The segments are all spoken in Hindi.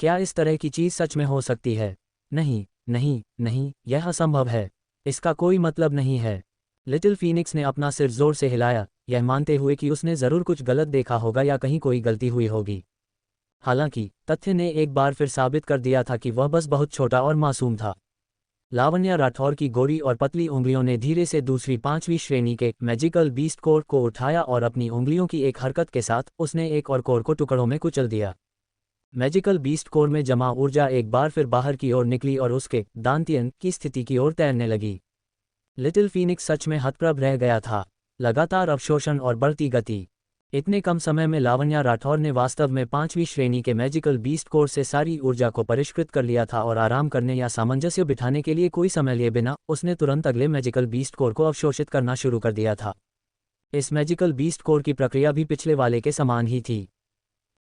क्या इस तरह की चीज़ सच में हो सकती है? नहीं, नहीं, नहीं, यह असंभव है। इसका कोई मतलब नहीं है। लिटिल फीनिक्स ने अपना सिर जोर से हिलाया, यह मानते हुए कि उसने ज़रूर कुछ गलत देखा होगा या कहीं कोई गलती हुई होगी। हालांकि तथ्य ने एक बार फिर साबित कर दिया था कि वह बस बहुत छोटा और मासूम था। लावण्या राठौर की गोरी और पतली उंगलियों ने धीरे से दूसरी 5वीं श्रेणी के मैजिकल बीस्ट कोर को उठाया और अपनी उंगलियों की एक हरकत के साथ उसने एक और कोर को टुकड़ों में कुचल दिया। मैजिकल बीस्ट कोर में जमा ऊर्जा एक बार फिर बाहर की ओर निकली और उसके दांतियन की स्थिति की ओर तैरने लगी। लिटिल फीनिक्स सच में हतप्रभ रह गया था। लगातार अवशोषण और बढ़ती गति। इतने कम समय में लावण्या राठौर ने वास्तव में 5वीं श्रेणी के मैजिकल बीस्ट कोर से सारी ऊर्जा को परिष्कृत कर लिया था और आराम करने या सामंजस्य बिठाने के लिए कोई समय लिए बिना उसने तुरंत अगले मैजिकल बीस्ट कोर को अवशोषित करना शुरू कर दिया था। इस मैजिकल बीस्ट कोर की प्रक्रिया भी पिछले वाले के समान ही थी।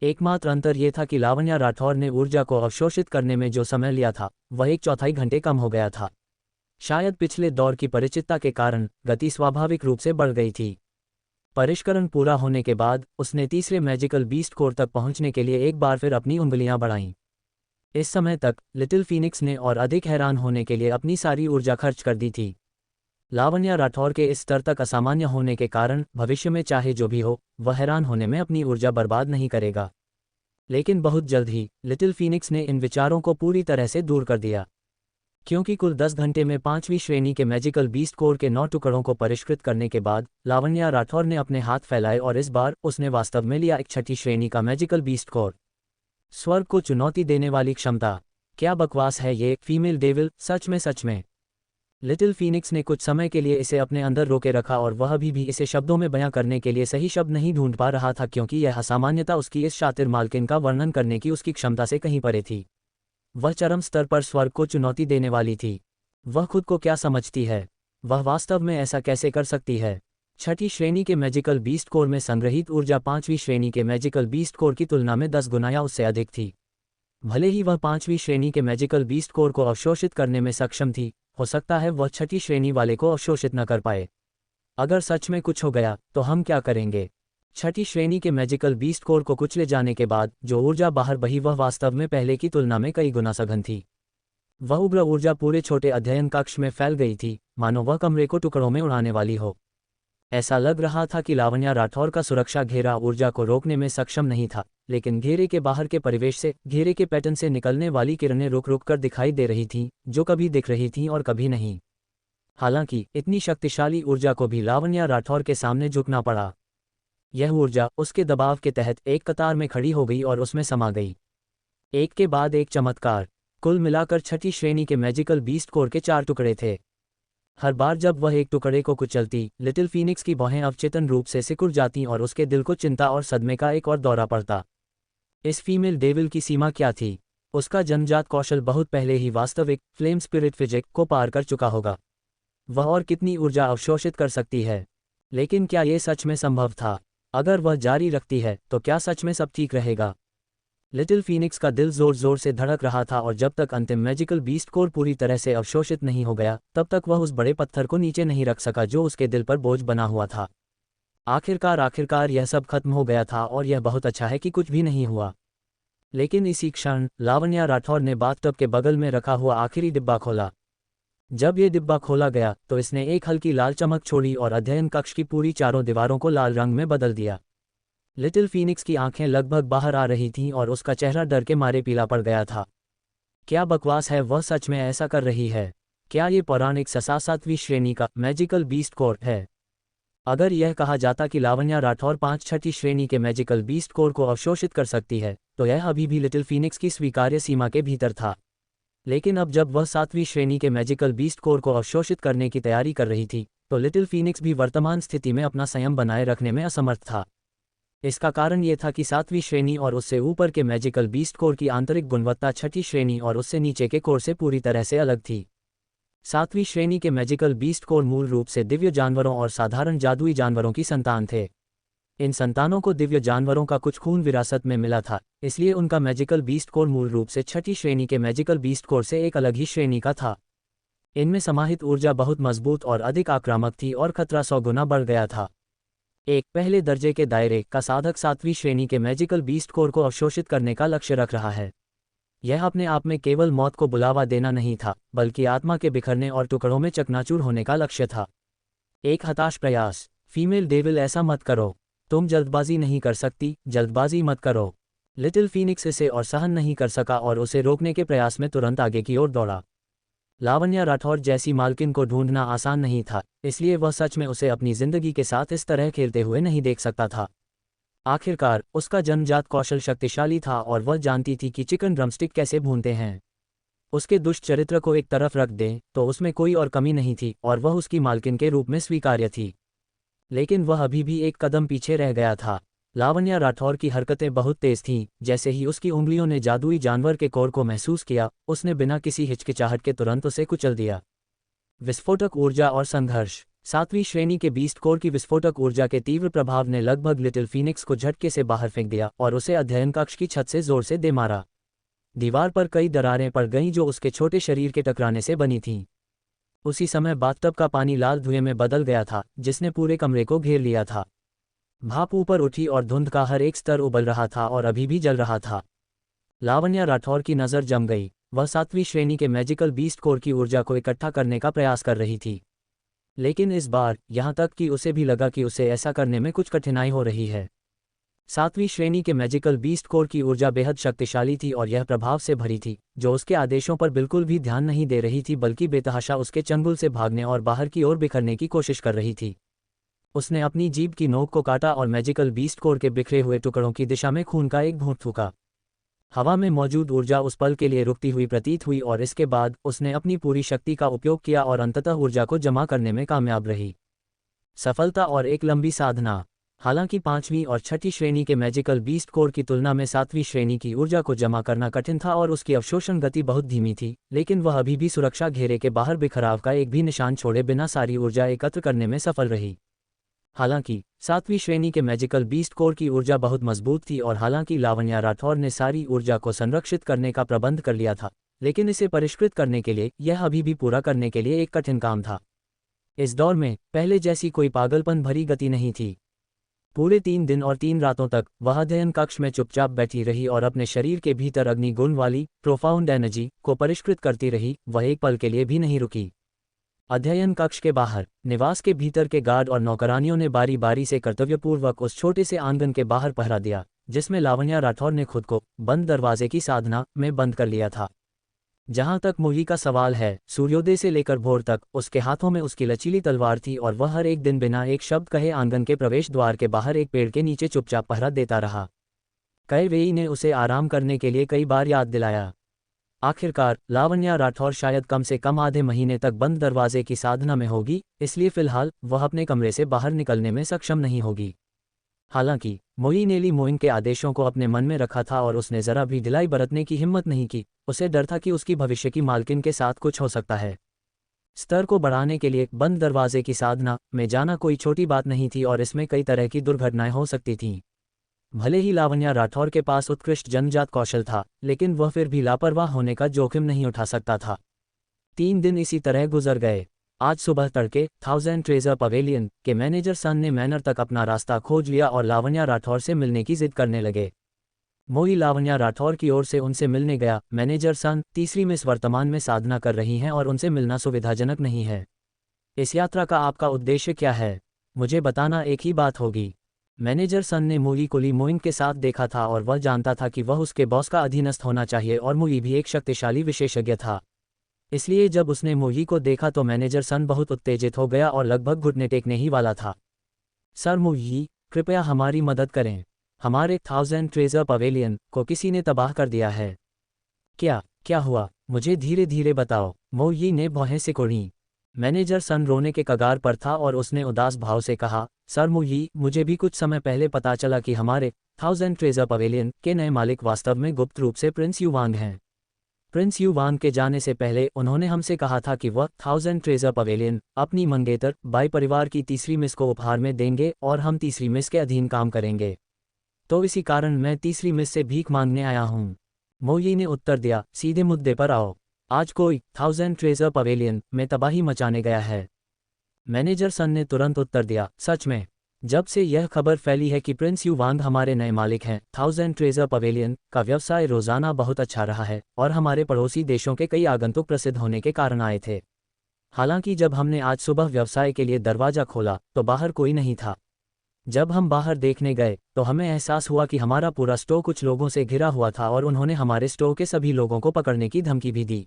एकमात्र अंतर यह था कि लावण्या राठौर ने ऊर्जा को अवशोषित करने में जो समय लिया था वह 1/4 घंटे कम हो गया था। शायद पिछले दौर की परिचितता के कारण गति स्वाभाविक रूप से बढ़ गई थी। परिष्करण पूरा होने के बाद उसने तीसरे मैजिकल बीस्ट कोर तक पहुंचने के लिए एक बार फिर अपनी उंगलियां बढ़ाईं। इस समय तक लिटिल फीनिक्स ने और अधिक हैरान होने के लिए अपनी सारी ऊर्जा खर्च कर दी थी। लावण्या राठौर के इस स्तर तक असामान्य होने के कारण भविष्य में चाहे जो भी हो वह हैरान होने में अपनी ऊर्जा बर्बाद नहीं करेगा। लेकिन बहुत जल्द ही लिटिल फीनिक्स ने इन विचारों को पूरी तरह से दूर कर दिया, क्योंकि कुल 10 घंटे में 5वीं श्रेणी के मैजिकल बीस्ट कोर के 9 टुकड़ों को परिष्कृत करने के बाद लावण्या राठौर ने अपने हाथ फैलाए और इस बार उसने वास्तव में लिया एक 6ठी श्रेणी का मैजिकल बीस्ट कोर। स्वर्ग को चुनौती देने वाली क्षमता। क्या बकवास है ये, फीमेल डेविल, सच में। लिटिल फीनिक्स ने कुछ समय के लिए इसे अपने अंदर रोके रखा और वह अभी भी इसे शब्दों में बयां करने के लिए सही शब्द नहीं ढूंढ पा रहा था, क्योंकि यह असामान्यता उसकी इस शातिर मालकिन का वर्णन करने की उसकी क्षमता से कहीं परे थी। वह चरम स्तर पर स्वर्ग को चुनौती देने वाली थी। वह खुद को क्या समझती है? वह वास्तव में ऐसा कैसे कर सकती है? 6ठी श्रेणी के मैजिकल बीस्ट कोर में संग्रहित ऊर्जा 5वीं श्रेणी के मैजिकल बीस्ट कोर की तुलना में 10 गुना या उससे अधिक थी। भले ही वह 5वीं श्रेणी के मैजिकल बीस्ट कोर को अवशोषित करने में सक्षम थी, हो सकता है वह 6ठी श्रेणी वाले को अवशोषित न कर पाए। अगर सच में कुछ हो गया तो हम क्या करेंगे? 6ठी श्रेणी के मैजिकल बीस्ट कोर को कुचले जाने के बाद जो ऊर्जा बाहर बही वह वास्तव में पहले की तुलना में कई गुना सघन थी। वह उग्र ऊर्जा पूरे छोटे अध्ययन कक्ष में फैल गई थी, मानो वह कमरे को टुकड़ों में उड़ाने वाली हो। ऐसा लग रहा था कि लावण्या राठौर का सुरक्षा घेरा ऊर्जा को रोकने में सक्षम नहीं था, लेकिन घेरे के बाहर के परिवेश से, घेरे के पैटर्न से निकलने वाली किरणें रुक रुक कर दिखाई दे रही थीं, जो कभी दिख रही थीं और कभी नहीं। हालांकि इतनी शक्तिशाली ऊर्जा को भी लावण्या राठौर के सामने झुकना पड़ा। यह ऊर्जा उसके दबाव के तहत एक कतार में खड़ी हो गई और उसमें समा गई। एक के बाद एक चमत्कार। कुल मिलाकर 6ठी श्रेणी के मैजिकल बीस्ट कोर के 4 टुकड़े थे। हर बार जब वह एक टुकड़े को कुचलती, लिटिल फीनिक्स की भौहें अवचेतन रूप से सिकुड़ जातीं और उसके दिल को चिंता और सदमे का एक और दौरा पड़ता। इस फीमेल डेविल की सीमा क्या थी? उसका जन्मजात कौशल बहुत पहले ही वास्तविक फ्लेम स्पिरिट फिजिक को पार कर चुका होगा। वह और कितनी ऊर्जा अवशोषित कर सकती है? लेकिन क्या ये सच में संभव था? अगर वह जारी रखती है तो क्या सच में सब ठीक रहेगा? लिटिल फीनिक्स का दिल जोर जोर से धड़क रहा था और जब तक अंतिम मैजिकल बीस्ट कोर पूरी तरह से अवशोषित नहीं हो गया तब तक वह उस बड़े पत्थर को नीचे नहीं रख सका जो उसके दिल पर बोझ बना हुआ था। आखिरकार यह सब खत्म हो गया था और यह बहुत अच्छा है कि कुछ भी नहीं हुआ। लेकिन इसी क्षण लावण्या राठौर ने बाथटब के बगल में रखा हुआ आखिरी डिब्बा खोला। जब ये डिब्बा खोला गया तो इसने एक हल्की लाल चमक छोड़ी और अध्ययन कक्ष की पूरी चारों दीवारों को लाल रंग में बदल दिया। लिटिल फीनिक्स की आंखें लगभग बाहर आ रही थीं और उसका चेहरा डर के मारे पीला पड़ गया था। क्या बकवास है, वह सच में ऐसा कर रही है? क्या ये पौराणिक 7वीं श्रेणी का मैजिकल बीस्ट कोर है? अगर यह कहा जाता कि लावण्या राठौर 5-6ठी श्रेणी के मैजिकल बीस्ट कोर को अवशोषित कर सकती है तो यह अभी भी लिटिल फीनिक्स की स्वीकार्य सीमा के भीतर था। लेकिन अब जब वह 7वीं श्रेणी के मैजिकल बीस्ट कोर को अवशोषित करने की तैयारी कर रही थी तो लिटिल फीनिक्स भी वर्तमान स्थिति में अपना संयम बनाए रखने में असमर्थ था। इसका कारण ये था कि 7वीं श्रेणी और उससे ऊपर के मैजिकल बीस्ट कोर की आंतरिक गुणवत्ता 6ठी श्रेणी और उससे नीचे के कोर से पूरी तरह से अलग थी। 7वीं श्रेणी के मैजिकल बीस्ट कोर मूल रूप से दिव्य जानवरों और साधारण जादुई जानवरों की संतान थे। इन संतानों को दिव्य जानवरों का कुछ खून विरासत में मिला था, इसलिए उनका मैजिकल बीस्ट कोर मूल रूप से 6ठी श्रेणी के मैजिकल बीस्ट कोर से एक अलग ही श्रेणी का था। इनमें समाहित ऊर्जा बहुत मजबूत और अधिक आक्रामक थी और खतरा 100 गुना बढ़ गया था। एक पहले दर्जे के दायरे का साधक 7वीं श्रेणी के मैजिकल बीस्ट कोर को अवशोषित करने का लक्ष्य रख रहा है। यह अपने आप में केवल मौत को बुलावा देना नहीं था, बल्कि आत्मा के बिखरने और टुकड़ों में चकनाचूर होने का लक्ष्य था। एक हताश प्रयास। फीमेल डेविल, ऐसा मत करो। तुम जल्दबाजी नहीं कर सकती, जल्दबाजी मत करो। लिटिल फीनिक्स इसे और सहन नहीं कर सका और उसे रोकने के प्रयास में तुरंत आगे की ओर दौड़ा। लावण्या राठौर जैसी मालकिन को ढूंढना आसान नहीं था, इसलिए वह सच में उसे अपनी जिंदगी के साथ इस तरह खेलते हुए नहीं देख सकता था। आखिरकार उसका जन्मजात कौशल शक्तिशाली था और वह जानती थी कि चिकन ड्रमस्टिक कैसे भूनते हैं। उसके दुष्ट चरित्र को एक तरफ रख दें तो उसमें कोई और कमी नहीं थी और वह उसकी मालकिन के रूप में स्वीकार्य थी। लेकिन वह अभी भी एक कदम पीछे रह गया था। लावण्या राठौर की हरकतें बहुत तेज थीं। जैसे ही उसकी उंगलियों ने जादुई जानवर के कोर को महसूस किया, उसने बिना किसी हिचकिचाहट के तुरंत उसे कुचल दिया। विस्फोटक ऊर्जा और संघर्ष। 7वीं श्रेणी के बीस्ट कोर की विस्फोटक ऊर्जा के तीव्र प्रभाव ने लगभग लिटिल फीनिक्स को झटके से बाहर फेंक दिया और उसे अध्ययन कक्ष की छत से जोर से दे मारा। दीवार पर कई दरारें पड़ गईं जो उसके छोटे शरीर के टकराने से बनी थीं। उसी समय बाथटब का पानी लाल धुएं में बदल गया था, जिसने पूरे कमरे को घेर लिया था। भाप ऊपर उठी और धुंध का हर एक स्तर उबल रहा था और अभी भी जल रहा था। लावण्या राठौर की नज़र जम गई। वह 7वीं श्रेणी के मैजिकल बीस्ट कोर की ऊर्जा को इकट्ठा करने का प्रयास कर रही थी। लेकिन इस बार यहाँ तक कि उसे भी लगा कि उसे ऐसा करने में कुछ कठिनाई हो रही है। 7वीं श्रेणी के मैजिकल बीस्ट कोर की ऊर्जा बेहद शक्तिशाली थी और यह प्रभाव से भरी थी, जो उसके आदेशों पर बिल्कुल भी ध्यान नहीं दे रही थी, बल्कि बेतहाशा उसके चंगुल से भागने और बाहर की ओर बिखरने की कोशिश कर रही थी। उसने अपनी जीभ की नोक को काटा और मैजिकल बीस्ट कोर के बिखरे हुए टुकड़ों की दिशा में खून का एक घूंट फूंका। हवा में मौजूद ऊर्जा उस पल के लिए रुकती हुई प्रतीत हुई और इसके बाद उसने अपनी पूरी शक्ति का उपयोग किया और अंततः ऊर्जा को जमा करने में कामयाब रही। सफलता और एक लंबी साधना। हालांकि 5वीं और 6ठी श्रेणी के मैजिकल बीस्ट कोर की तुलना में 7वीं श्रेणी की ऊर्जा को जमा करना कठिन था और उसकी अवशोषण गति बहुत धीमी थी, लेकिन वह अभी भी सुरक्षा घेरे के बाहर बिखराव का एक भी निशान छोड़े बिना सारी ऊर्जा एकत्र करने में सफल रही। हालांकि 7वीं श्रेणी के मैजिकल बीस्ट कोर की ऊर्जा बहुत मजबूत थी और हालांकि लावण्या राठौर ने सारी ऊर्जा को संरक्षित करने का प्रबंध कर लिया था, लेकिन इसे परिष्कृत करने के लिए यह अभी भी पूरा करने के लिए एक कठिन काम था। इस दौर में पहले जैसी कोई पागलपन भरी गति नहीं थी। पूरे 3 दिन और 3 रातों तक वह अध्ययन कक्ष में चुपचाप बैठी रही और अपने शरीर के भीतर अग्नि गुण वाली प्रोफाउंड एनर्जी को परिष्कृत करती रही। वह एक पल के लिए भी नहीं रुकी। अध्ययन कक्ष के बाहर निवास के भीतर के गार्ड और नौकरानियों ने बारी बारी से कर्तव्यपूर्वक उस छोटे से आंगन के बाहर पहरा दिया, जिसमें लावण्या राठौर ने खुद को बंद दरवाजे की साधना में बंद कर लिया था। जहां तक मोही का सवाल है, सूर्योदय से लेकर भोर तक उसके हाथों में उसकी लचीली तलवार थी और वह हर एक दिन बिना एक शब्द कहे आंगन के प्रवेश द्वार के बाहर एक पेड़ के नीचे चुपचाप पहरा देता रहा। कैवेई ने उसे आराम करने के लिए कई बार याद दिलाया। आखिरकार लावण्या राठौर शायद कम से कम आधे महीने तक बंद दरवाजे की साधना में होगी, इसलिए फिलहाल वह अपने कमरे से बाहर निकलने में सक्षम नहीं होगी। हालांकि मोई ने ली मोइन के आदेशों को अपने मन में रखा था और उसने जरा भी ढिलाई बरतने की हिम्मत नहीं की। उसे डर था कि उसकी भविष्य की मालकिन के साथ कुछ हो सकता है। स्तर को बढ़ाने के लिए बंद दरवाजे की साधना में जाना कोई छोटी बात नहीं थी और इसमें कई तरह की दुर्घटनाएं हो सकती थीं। भले ही लावण्या राठौर के पास उत्कृष्ट जन्मजात कौशल था, लेकिन वह फिर भी लापरवाह होने का जोखिम नहीं उठा सकता था। 3 दिन इसी तरह गुजर गए। आज सुबह तड़के 1000 ट्रेजर पवेलियन के मैनेजर सन ने मैनर तक अपना रास्ता खोज लिया और लावण्या राठौर से मिलने की जिद करने लगे। मोई लावण्या राठौर की ओर से उनसे मिलने गया। मैनेजर सन, तीसरी मिस वर्तमान में साधना कर रही हैं और उनसे मिलना सुविधाजनक नहीं है। इस यात्रा का आपका उद्देश्य क्या है? मुझे बताना एक ही बात होगी। मैनेजर सन ने मोई को ली मोइन के साथ देखा था और वह जानता था कि वह उसके बॉस का अधीनस्थ होना चाहिए और मोई भी एक शक्तिशाली विशेषज्ञ था। इसलिए जब उसने मोई को देखा तो मैनेजर सन बहुत उत्तेजित हो गया और लगभग घुटने टेकने ही वाला था। सर मोई, कृपया हमारी मदद करें। हमारे 1000 ट्रेजर पवेलियन को किसी ने तबाह कर दिया है। क्या हुआ? मुझे धीरे धीरे बताओ, मोई ने भौहें सिकोड़ी। मैनेजर सन रोने के कगार पर था और उसने उदास भाव से कहा, सर मोई, मुझे भी कुछ समय पहले पता चला कि हमारे 1000 ट्रेजर पवेलियन के नए मालिक वास्तव में गुप्त रूप से प्रिंस युवांग हैं। प्रिंस युवांग के जाने से पहले उन्होंने हमसे कहा था कि वह 1000 ट्रेजर पवेलियन अपनी मंगेतर बाई परिवार की तीसरी मिस को उपहार में देंगे और हम तीसरी मिस के अधीन काम करेंगे। तो इसी कारण मैं तीसरी मिस से भीख मांगने आया हूँ। मोई ने उत्तर दिया, सीधे मुद्दे पर आओ। आज कोई 1000 ट्रेजर पवेलियन में तबाही मचाने गया है। मैनेजर सन ने तुरंत उत्तर दिया, सच में? जब से यह खबर फैली है कि प्रिंस युवांग हमारे नए मालिक हैं, 1000 ट्रेजर पवेलियन का व्यवसाय रोजाना बहुत अच्छा रहा है और हमारे पड़ोसी देशों के कई आगंतुक प्रसिद्ध होने के कारण आए थे। हालांकि जब हमने आज सुबह व्यवसाय के लिए दरवाजा खोला तो बाहर कोई नहीं था। जब हम बाहर देखने गए तो हमें एहसास हुआ कि हमारा पूरा स्टोर कुछ लोगों से घिरा हुआ था और उन्होंने हमारे स्टोर के सभी लोगों को पकड़ने की धमकी भी दी।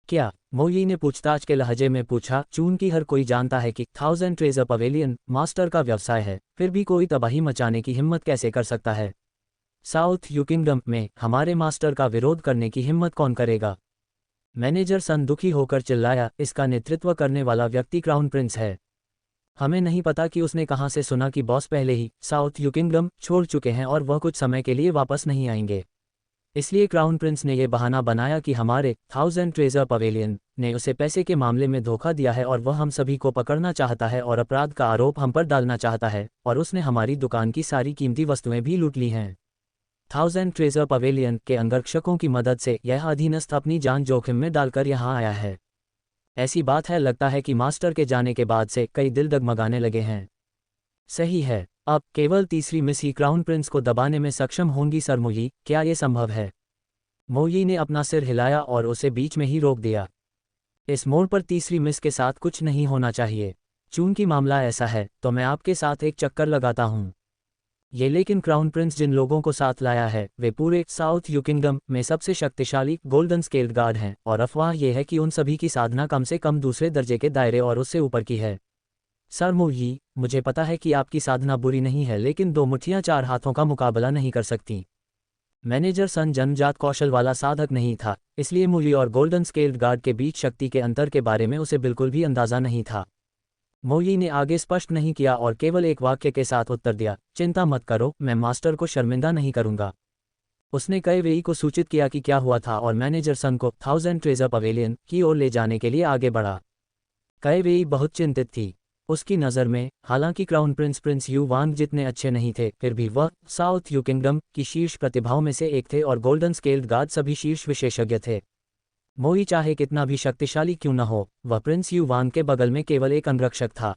क्या? मोई ने पूछताछ के लहजे में पूछा। चूंकि हर कोई जानता है कि 1000 ट्रेजर पवेलियन मास्टर का व्यवसाय है, फिर भी कोई तबाही मचाने की हिम्मत कैसे कर सकता है? साउथ यू किंगडम में हमारे मास्टर का विरोध करने की हिम्मत कौन करेगा? मैनेजर सन दुखी होकर चिल्लाया। इसका नेतृत्व करने वाला व्यक्ति क्राउन प्रिंस है। हमें नहीं पता कि उसने कहां से सुना कि बॉस पहले ही साउथ यू किंगडम छोड़ चुके हैं और वह कुछ समय के लिए वापस नहीं आएंगे। इसलिए क्राउन प्रिंस ने यह बहाना बनाया कि हमारे 1000 ट्रेजर पवेलियन ने उसे पैसे के मामले में धोखा दिया है और वह हम सभी को पकड़ना चाहता है और अपराध का आरोप हम पर डालना चाहता है, और उसने हमारी दुकान की सारी कीमती वस्तुएं भी लूट ली हैं। 1000 ट्रेजर पवेलियन के अंगरक्षकों की मदद से यह अधीनस्थ अपनी जान जोखिम में डालकर यहाँ आया है। ऐसी बात है, लगता है कि मास्टर के जाने के बाद से कई दिल डगमगाने लगे हैं। सही है, अब केवल तीसरी मिस ही क्राउन प्रिंस को दबाने में सक्षम होंगी। सर मोई, क्या ये संभव है? मोई ने अपना सिर हिलाया और उसे बीच में ही रोक दिया। इस मोड़ पर तीसरी मिस के साथ कुछ नहीं होना चाहिए। चूंकि मामला ऐसा है तो मैं आपके साथ एक चक्कर लगाता हूँ। ये लेकिन क्राउन प्रिंस जिन लोगों को साथ लाया है वे पूरे साउथ यू किंगडम में सबसे शक्तिशाली गोल्डन स्केल्ड गार्ड हैं, और अफवाह यह है कि उन सभी की साधना कम से कम दूसरे दर्जे के दायरे और उससे ऊपर की है। सर मोई, मुझे पता है कि आपकी साधना बुरी नहीं है, लेकिन दो मुट्ठियां चार हाथों का मुकाबला नहीं कर सकती। मैनेजर सन जन्मजात कौशल वाला साधक नहीं था, इसलिए मोई और गोल्डन स्केल्ड गार्ड के बीच शक्ति के अंतर के बारे में उसे बिल्कुल भी अंदाजा नहीं था। मोई ने आगे स्पष्ट नहीं किया और केवल एक वाक्य के साथ उत्तर दिया, चिंता मत करो, मैं मास्टर को शर्मिंदा नहीं करूंगा। उसने कई वेई को सूचित किया कि क्या हुआ था और मैनेजर सन को 1000 ट्रेजर पवेलियन की ओर ले जाने के लिए आगे बढ़ा। कई वेई बहुत चिंतित थी। उसकी नज़र में हालांकि क्राउन प्रिंस यू वांग जितने अच्छे नहीं थे, फिर भी वह साउथ यू किंगडम की शीर्ष प्रतिभाओं में से एक थे और गोल्डन स्केल्ड गार्ड सभी शीर्ष विशेषज्ञ थे। मोई चाहे कितना भी शक्तिशाली क्यों न हो, वह प्रिंस यू वांग के बगल में केवल एक अंगरक्षक था।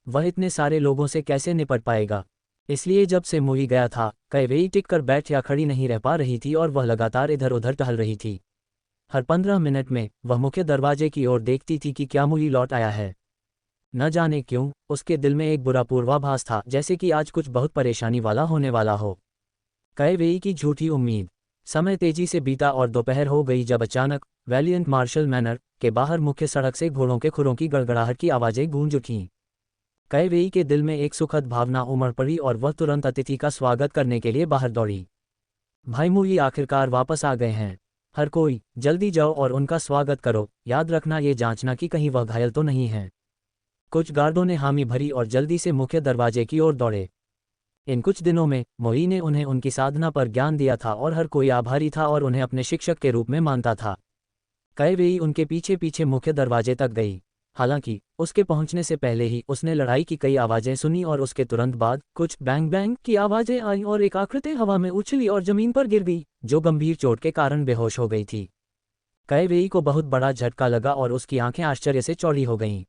वह इतने सारे लोगों से कैसे निपट पाएगा? इसलिए जब से मोई गया था, कई वेई टिक कर बैठ या खड़ी नहीं रह पा रही थी और वह लगातार इधर उधर टहल रही थी। हर 15 मिनट में वह मुख्य दरवाजे की ओर देखती थी कि क्या मोई लौट आया है। न जाने क्यों उसके दिल में एक बुरा पूर्वाभास था, जैसे कि आज कुछ बहुत परेशानी वाला होने वाला हो। कई वेई की झूठी उम्मीद। समय तेजी से बीता और दोपहर हो गई जब अचानक वैलियंट मार्शल मैनर के बाहर मुख्य सड़क से घोड़ों के खुरों की गड़गड़ाहट की आवाज़ें गूंज उठीं। कई वेई के दिल में एक सुखद भावना उमड़ पड़ी और वह तुरंत अतिथि का स्वागत करने के लिए बाहर दौड़ी। भाई मोई आखिरकार वापस आ गए हैं। हर कोई जल्दी जाओ और उनका स्वागत करो। याद रखना ये जांचना कि कहीं वह घायल तो नहीं है। कुछ गार्डों ने हामी भरी और जल्दी से मुख्य दरवाजे की ओर दौड़े। इन कुछ दिनों में मोई ने उन्हें उनकी साधना पर ज्ञान दिया था और हर कोई आभारी था और उन्हें अपने शिक्षक के रूप में मानता था। कई वेई उनके पीछे पीछे मुख्य दरवाजे तक गई। हालांकि उसके पहुंचने से पहले ही उसने लड़ाई की कई आवाजें सुनी और उसके तुरंत बाद कुछ बैंग बैंग की आवाजें आईं और एक आकृति हवा में उछली और जमीन पर गिर गई, जो गंभीर चोट के कारण बेहोश हो गई थी। कई वेई को बहुत बड़ा झटका लगा और उसकी आंखें आश्चर्य से चौड़ी हो गईं।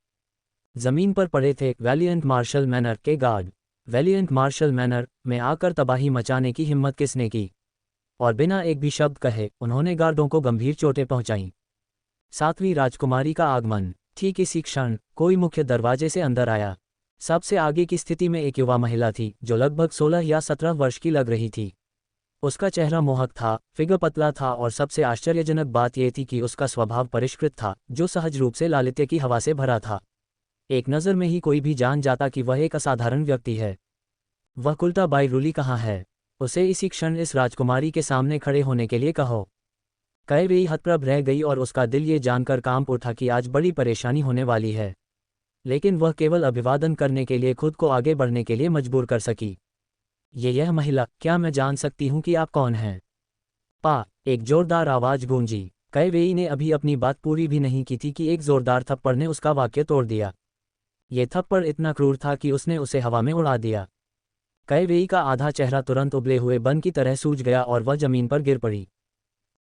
जमीन पर पड़े थे वैलियंट मार्शल मैनर के गार्ड। वैलियंट मार्शल मैनर में आकर तबाही मचाने की हिम्मत किसने की? और बिना एक भी शब्द कहे उन्होंने गार्डों को गंभीर चोटें पहुंचाईं। 7वीं राजकुमारी का आगमन। ठीक इसी क्षण कोई मुख्य दरवाजे से अंदर आया। सबसे आगे की स्थिति में एक युवा महिला थी जो लगभग 16 या 17 वर्ष की लग रही थी। उसका चेहरा मोहक था, फिगर पतला था और सबसे आश्चर्यजनक बात यह थी कि उसका स्वभाव परिष्कृत था, जो सहज रूप से लालित्य की हवा से भरा था। एक नज़र में ही कोई भी जान जाता कि वह एक असाधारण व्यक्ति है। वह कुल्टा बाई रूली कहाँ है? उसे इसी क्षण इस राजकुमारी के सामने खड़े होने के लिए कहो। कई वेई हतप्रभ रह गई और उसका दिल ये जानकर कांप उठा कि आज बड़ी परेशानी होने वाली है। लेकिन वह केवल अभिवादन करने के लिए खुद को आगे बढ़ने के लिए मजबूर कर सकी। यह महिला, क्या मैं जान सकती हूँ कि आप कौन हैं? पा, एक जोरदार आवाज़ गूंजी। कई वेई ने अभी अपनी बात पूरी भी नहीं की थी कि एक जोरदार थप्पड़ ने उसका वाक्य तोड़ दिया। ये थप्पड़ इतना क्रूर था कि उसने उसे हवा में उड़ा दिया। कई वेई का आधा चेहरा तुरंत उबले हुए बन की तरह सूज गया और वह जमीन पर गिर पड़ी।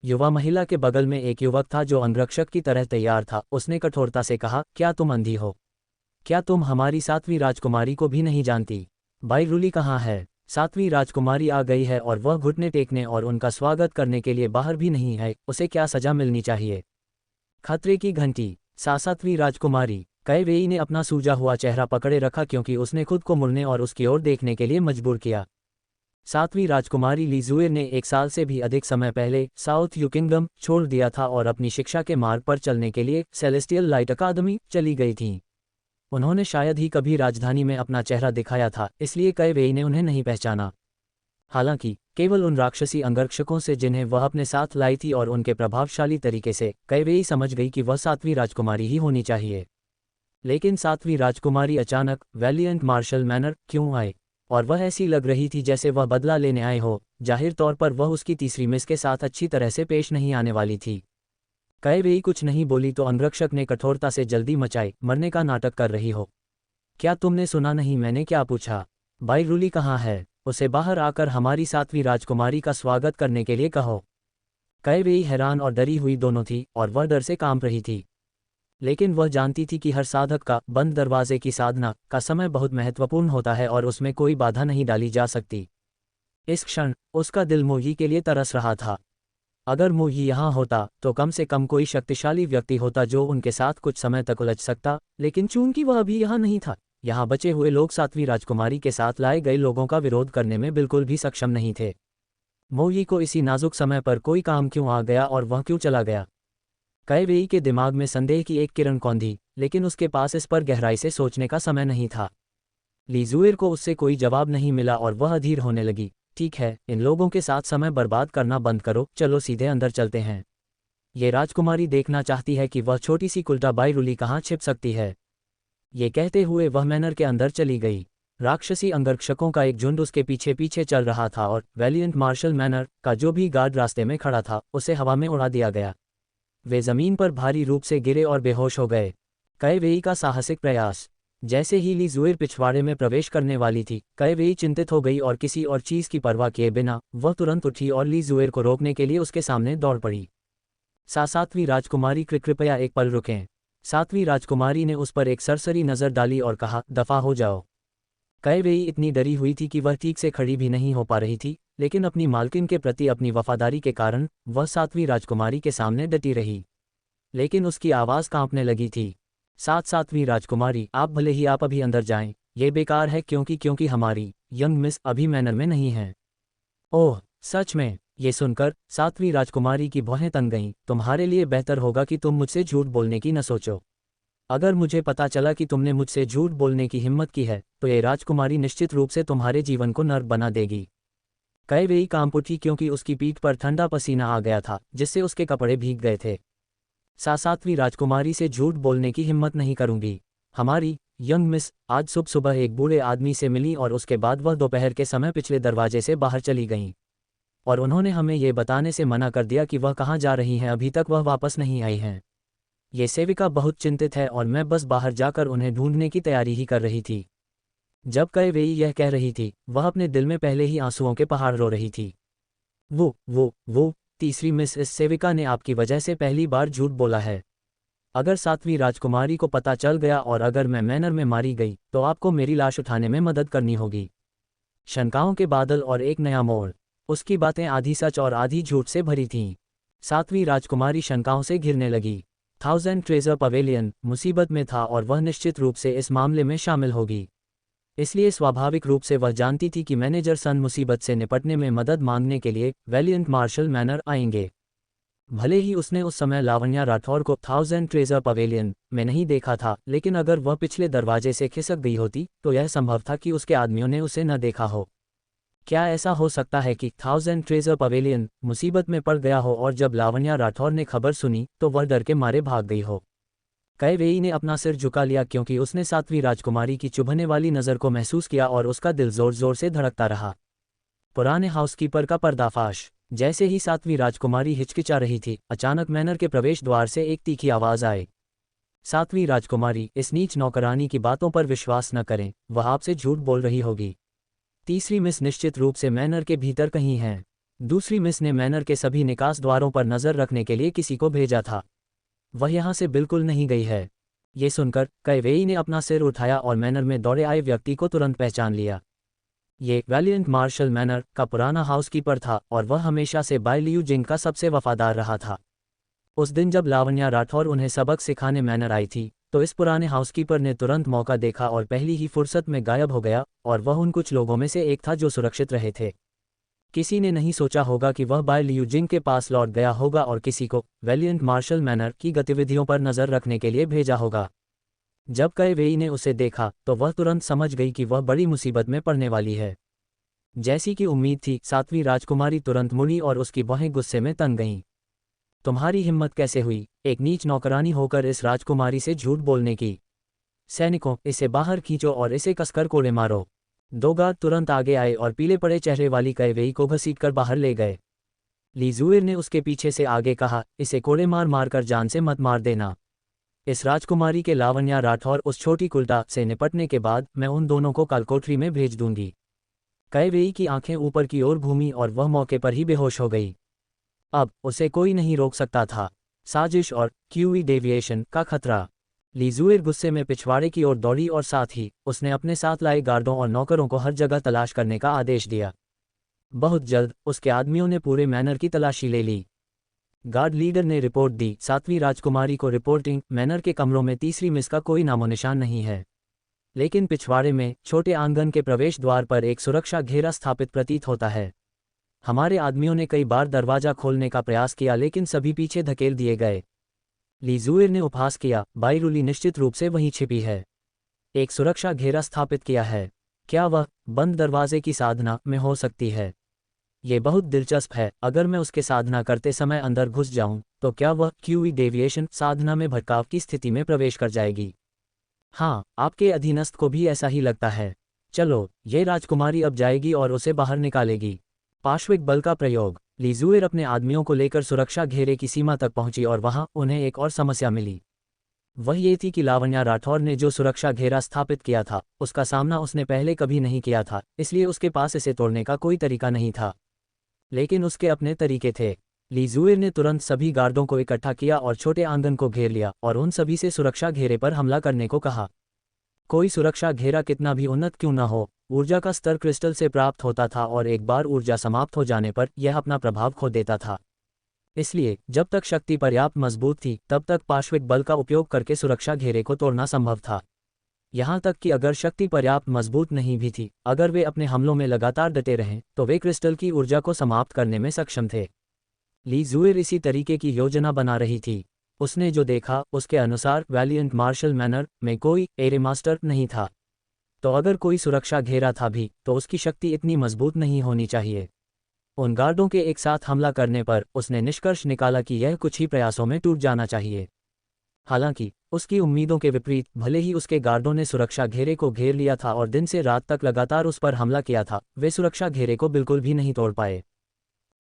युवा महिला के बगल में एक युवक था जो अंगरक्षक की तरह तैयार था। उसने कठोरता से कहा, क्या तुम अंधी हो? क्या तुम हमारी 7वीं राजकुमारी को भी नहीं जानती? बाईरुली कहाँ है? सातवीं राजकुमारी आ गई है और वह घुटने टेकने और उनका स्वागत करने के लिए बाहर भी नहीं है। उसे क्या सजा मिलनी चाहिए? खतरे की घंटी। सातवीं राजकुमारी। कैवेई ने अपना सूजा हुआ चेहरा पकड़े रखा क्योंकि उसने खुद को मुड़ने और उसकी ओर देखने के लिए मजबूर किया। सातवीं राजकुमारी लीजुएर ने 1 साल से भी अधिक समय पहले साउथ यू किंगडम छोड़ दिया था और अपनी शिक्षा के मार्ग पर चलने के लिए सेलेस्टियल लाइट अकादमी चली गई थीं। उन्होंने शायद ही कभी राजधानी में अपना चेहरा दिखाया था, इसलिए कैवेई ने उन्हें नहीं पहचाना। हालांकि केवल उन राक्षसी अंगरक्षकों से जिन्हें वह अपने साथ लाई थी और उनके प्रभावशाली तरीके से कैवेई समझ गई कि वह सातवीं राजकुमारी ही होनी चाहिए। लेकिन सातवीं राजकुमारी अचानक वैलिएंट मार्शल मैनर क्यों आए? और वह ऐसी लग रही थी जैसे वह बदला लेने आए हो। जाहिर तौर पर वह उसकी तीसरी मिस के साथ अच्छी तरह से पेश नहीं आने वाली थी। कैवेई कुछ नहीं बोली तो अंगरक्षक ने कठोरता से जल्दी मचाई, मरने का नाटक कर रही हो? क्या तुमने सुना नहीं मैंने क्या पूछा? बाईरुली कहाँ है? उसे बाहर आकर हमारी सातवीं राजकुमारी का स्वागत करने के लिए कहो। कैवेई हैरान और डरी हुई दोनों थी और वह डर से कांप रही थी। लेकिन वह जानती थी कि हर साधक का बंद दरवाजे की साधना का समय बहुत महत्वपूर्ण होता है और उसमें कोई बाधा नहीं डाली जा सकती। इस क्षण उसका दिल मोही के लिए तरस रहा था। अगर मोही यहाँ होता तो कम से कम कोई शक्तिशाली व्यक्ति होता जो उनके साथ कुछ समय तक उलझ सकता, लेकिन चूंकि वह अभी यहाँ नहीं था, यहाँ बचे हुए लोग सातवीं राजकुमारी के साथ लाए गए लोगों का विरोध करने में बिल्कुल भी सक्षम नहीं थे। मोही को इसी नाजुक समय पर कोई काम क्यों आ गया और वह क्यों चला गया? कैवेई के दिमाग में संदेह की एक किरण कौंधी, लेकिन उसके पास इस पर गहराई से सोचने का समय नहीं था। लीजुएर को उससे कोई जवाब नहीं मिला और वह अधीर होने लगी। ठीक है, इन लोगों के साथ समय बर्बाद करना बंद करो, चलो सीधे अंदर चलते हैं। ये राजकुमारी देखना चाहती है कि वह छोटी सी कुल्टा बाईरुली कहाँ छिप सकती है। ये कहते हुए वह मैनर के अंदर चली गई। राक्षसी अंगरक्षकों का एक झुंड उसके पीछे पीछे चल रहा था और वैलिएंट मार्शल मैनर का जो भी गार्ड रास्ते में खड़ा था उसे हवा में उड़ा दिया गया। वे जमीन पर भारी रूप से गिरे और बेहोश हो गए। कैवेई का साहसिक प्रयास। जैसे ही लीजुएर पिछवाड़े में प्रवेश करने वाली थी, कैवेई चिंतित हो गई और किसी और चीज की परवाह किए बिना वह तुरंत उठी और लीजुएर को रोकने के लिए उसके सामने दौड़ पड़ी। सातवीं राजकुमारी कृपया एक पल रुकें। सातवीं राजकुमारी ने उस पर एक सरसरी नजर डाली और कहा, दफा हो जाओ। कैवेई इतनी डरी हुई थी कि वह ठीक से खड़ी भी नहीं हो पा रही थी, लेकिन अपनी मालकिन के प्रति अपनी वफादारी के कारण वह सातवीं राजकुमारी के सामने डटी रही। लेकिन उसकी आवाज़ कांपने लगी थी। सातवीं राजकुमारी, आप भले ही आप अभी अंदर जाएं, ये बेकार है क्योंकि हमारी यंग मिस अभी मैनर में नहीं है। ओह सच में? ये सुनकर सातवीं राजकुमारी की भौहें तन गईं। तुम्हारे लिए बेहतर होगा कि तुम मुझसे झूठ बोलने की न सोचो। अगर मुझे पता चला कि तुमने मुझसे झूठ बोलने की हिम्मत की है तो ये राजकुमारी निश्चित रूप से तुम्हारे जीवन को नर्क बना देगी। कैवेई कांप उठी क्योंकि उसकी पीठ पर ठंडा पसीना आ गया था जिससे उसके कपड़े भीग गए थे। सातवीं राजकुमारी से झूठ बोलने की हिम्मत नहीं करूंगी। हमारी यंग मिस आज सुबह एक बूढ़े आदमी से मिली और उसके बाद वह दोपहर के समय पिछले दरवाजे से बाहर चली गईं। और उन्होंने हमें ये बताने से मना कर दिया कि वह कहाँ जा रही हैं। अभी तक वह वापस नहीं आई हैं। ये सेविका बहुत चिंतित है और मैं बस बाहर जाकर उन्हें ढूंढने की तैयारी ही कर रही थी। जब कैवेई यह कह रही थी, वह अपने दिल में पहले ही आंसुओं के पहाड़ रो रही थी। वो तीसरी मिस, इस सेविका ने आपकी वजह से पहली बार झूठ बोला है। अगर सातवीं राजकुमारी को पता चल गया और अगर मैं मैनर में मारी गई तो आपको मेरी लाश उठाने में मदद करनी होगी। शंकाओं के बादल और एक नया मोड़। उसकी बातें आधी सच और आधी झूठ से भरी थीं। सातवीं राजकुमारी शंकाओं से घिरने लगी। 1000 ट्रेजर पवेलियन मुसीबत में था और वह निश्चित रूप से इस मामले में शामिल होगी। इसलिए स्वाभाविक रूप से वह जानती थी कि मैनेजर सन मुसीबत से निपटने में मदद मांगने के लिए वैलिएंट मार्शल मैनर आएंगे। भले ही उसने उस समय लावण्या राठौर को 1000 ट्रेजर पवेलियन में नहीं देखा था, लेकिन अगर वह पिछले दरवाजे से खिसक गई होती तो यह संभव था कि उसके आदमियों ने उसे न देखा हो। क्या ऐसा हो सकता है कि 1000 ट्रेजर पवेलियन मुसीबत में पड़ गया हो और जब लावण्या राठौर ने खबर सुनी तो वह डर के मारे भाग गई हो? कैवेई ने अपना सिर झुका लिया क्योंकि उसने सातवीं राजकुमारी की चुभने वाली नज़र को महसूस किया और उसका दिल जोर जोर से धड़कता रहा। पुराने हाउसकीपर का पर्दाफाश। जैसे ही सातवीं राजकुमारी हिचकिचा रही थी, अचानक मैनर के प्रवेश द्वार से एक तीखी आवाज़ आई। सातवीं राजकुमारी, इस नीच नौकरानी की बातों पर विश्वास न करें, वह आपसे झूठ बोल रही होगी। तीसरी मिस निश्चित रूप से मैनर के भीतर कहीं है। दूसरी मिस ने मैनर के सभी निकास द्वारों पर नज़र रखने के लिए किसी को भेजा था। वह यहाँ से बिल्कुल नहीं गई है। ये सुनकर कैवेई ने अपना सिर उठाया और मैनर में दौड़े आए व्यक्ति को तुरंत पहचान लिया। ये वैलियंट मार्शल मैनर का पुराना हाउसकीपर था और वह हमेशा से बाय लियू जिंग का सबसे वफादार रहा था। उस दिन जब लावण्या राठौर उन्हें सबक सिखाने मैनर आई थी, तो इस पुराने हाउसकीपर ने तुरंत मौका देखा और पहली ही फुर्सत में गायब हो गया, और वह उन कुछ लोगों में से एक था जो सुरक्षित रहे थे। किसी ने नहीं सोचा होगा कि वह बाय लियू जिंग के पास लौट गया होगा और किसी को वैलियंट मार्शल मैनर की गतिविधियों पर नजर रखने के लिए भेजा होगा। जब कई वेई ने उसे देखा तो वह तुरंत समझ गई कि वह बड़ी मुसीबत में पड़ने वाली है। जैसी कि उम्मीद थी, सातवीं राजकुमारी तुरंत मुड़ी और उसकी बाहें गुस्से में तन गईं। तुम्हारी हिम्मत कैसे हुई, एक नीच नौकरानी होकर इस राजकुमारी से झूठ बोलने की? सैनिकों, इसे बाहर खींचो और इसे कसकर कोड़े मारो। दो गार्ड तुरंत आगे आए और पीले पड़े चेहरे वाली कई वेई को घसीटकर बाहर ले गए। ली जुएर ने उसके पीछे से आगे कहा, इसे कोड़े मार मार कर जान से मत मार देना। इस राजकुमारी के लावण्या राठौर उस छोटी कुल्टा से निपटने के बाद मैं उन दोनों को कालकोठरी में भेज दूंगी। कई वेई की आंखें ऊपर की ओर घूमी और वह मौके पर ही बेहोश हो गई। अब उसे कोई नहीं रोक सकता था। साजिश और क्यूई डेविएशन का खतरा। ली जुएर गुस्से में पिछवाड़े की ओर दौड़ी और साथ ही उसने अपने साथ लाए गार्डों और नौकरों को हर जगह तलाश करने का आदेश दिया। बहुत जल्द उसके आदमियों ने पूरे मैनर की तलाशी ले ली। गार्ड लीडर ने रिपोर्ट दी, सातवीं राजकुमारी को रिपोर्टिंग, मैनर के कमरों में तीसरी मिस का कोई नामोनिशान नहीं है। लेकिन पिछवाड़े में छोटे आंगन के प्रवेश द्वार पर एक सुरक्षा घेरा स्थापित प्रतीत होता है। हमारे आदमियों ने कई बार दरवाजा खोलने का प्रयास किया लेकिन सभी पीछे धकेल दिए गए। ली जुएर ने उपहास किया, बायरुली निश्चित रूप से वहीं छिपी है। एक सुरक्षा घेरा स्थापित किया है। क्या वह बंद दरवाजे की साधना में हो सकती है? ये बहुत दिलचस्प है। अगर मैं उसके साधना करते समय अंदर घुस जाऊं, तो क्या वह क्यूई डेविएशन साधना में भटकाव की स्थिति में प्रवेश कर जाएगी? हाँ, आपके अधीनस्थ को भी ऐसा ही लगता है। चलो, ये राजकुमारी अब जाएगी और उसे बाहर निकालेगी। पार्श्विक बल का प्रयोग। ली जुएर अपने आदमियों को लेकर सुरक्षा घेरे की सीमा तक पहुंची और वहां उन्हें एक और समस्या मिली। वह ये थी कि लावण्या राठौर ने जो सुरक्षा घेरा स्थापित किया था, उसका सामना उसने पहले कभी नहीं किया था, इसलिए उसके पास इसे तोड़ने का कोई तरीका नहीं था। लेकिन उसके अपने तरीके थे। ली जुएर ने तुरंत सभी गार्डों को इकट्ठा किया और छोटे आंगन को घेर लिया और उन सभी से सुरक्षा घेरे पर हमला करने को कहा। कोई सुरक्षा घेरा कितना भी उन्नत क्यों न हो, ऊर्जा का स्तर क्रिस्टल से प्राप्त होता था और एक बार ऊर्जा समाप्त हो जाने पर यह अपना प्रभाव खो देता था। इसलिए जब तक शक्ति पर्याप्त मजबूत थी, तब तक पार्श्विक बल का उपयोग करके सुरक्षा घेरे को तोड़ना संभव था। यहाँ तक कि अगर शक्ति पर्याप्त मजबूत नहीं भी थी, अगर वे अपने हमलों में लगातार डटे रहें, तो वे क्रिस्टल की ऊर्जा को समाप्त करने में सक्षम थे। ली जुएर इसी तरीके की योजना बना रही थी। उसने जो देखा उसके अनुसार वैलियंट मार्शल मैनर में कोई एरे मास्टर नहीं था। तो अगर कोई सुरक्षा घेरा था भी, तो उसकी शक्ति इतनी मजबूत नहीं होनी चाहिए। उन गार्डों के एक साथ हमला करने पर उसने निष्कर्ष निकाला कि यह कुछ ही प्रयासों में टूट जाना चाहिए। हालांकि उसकी उम्मीदों के विपरीत, भले ही उसके गार्डों ने सुरक्षा घेरे को घेर लिया था और दिन से रात तक लगातार उस पर हमला किया था, वे सुरक्षा घेरे को बिल्कुल भी नहीं तोड़ पाए।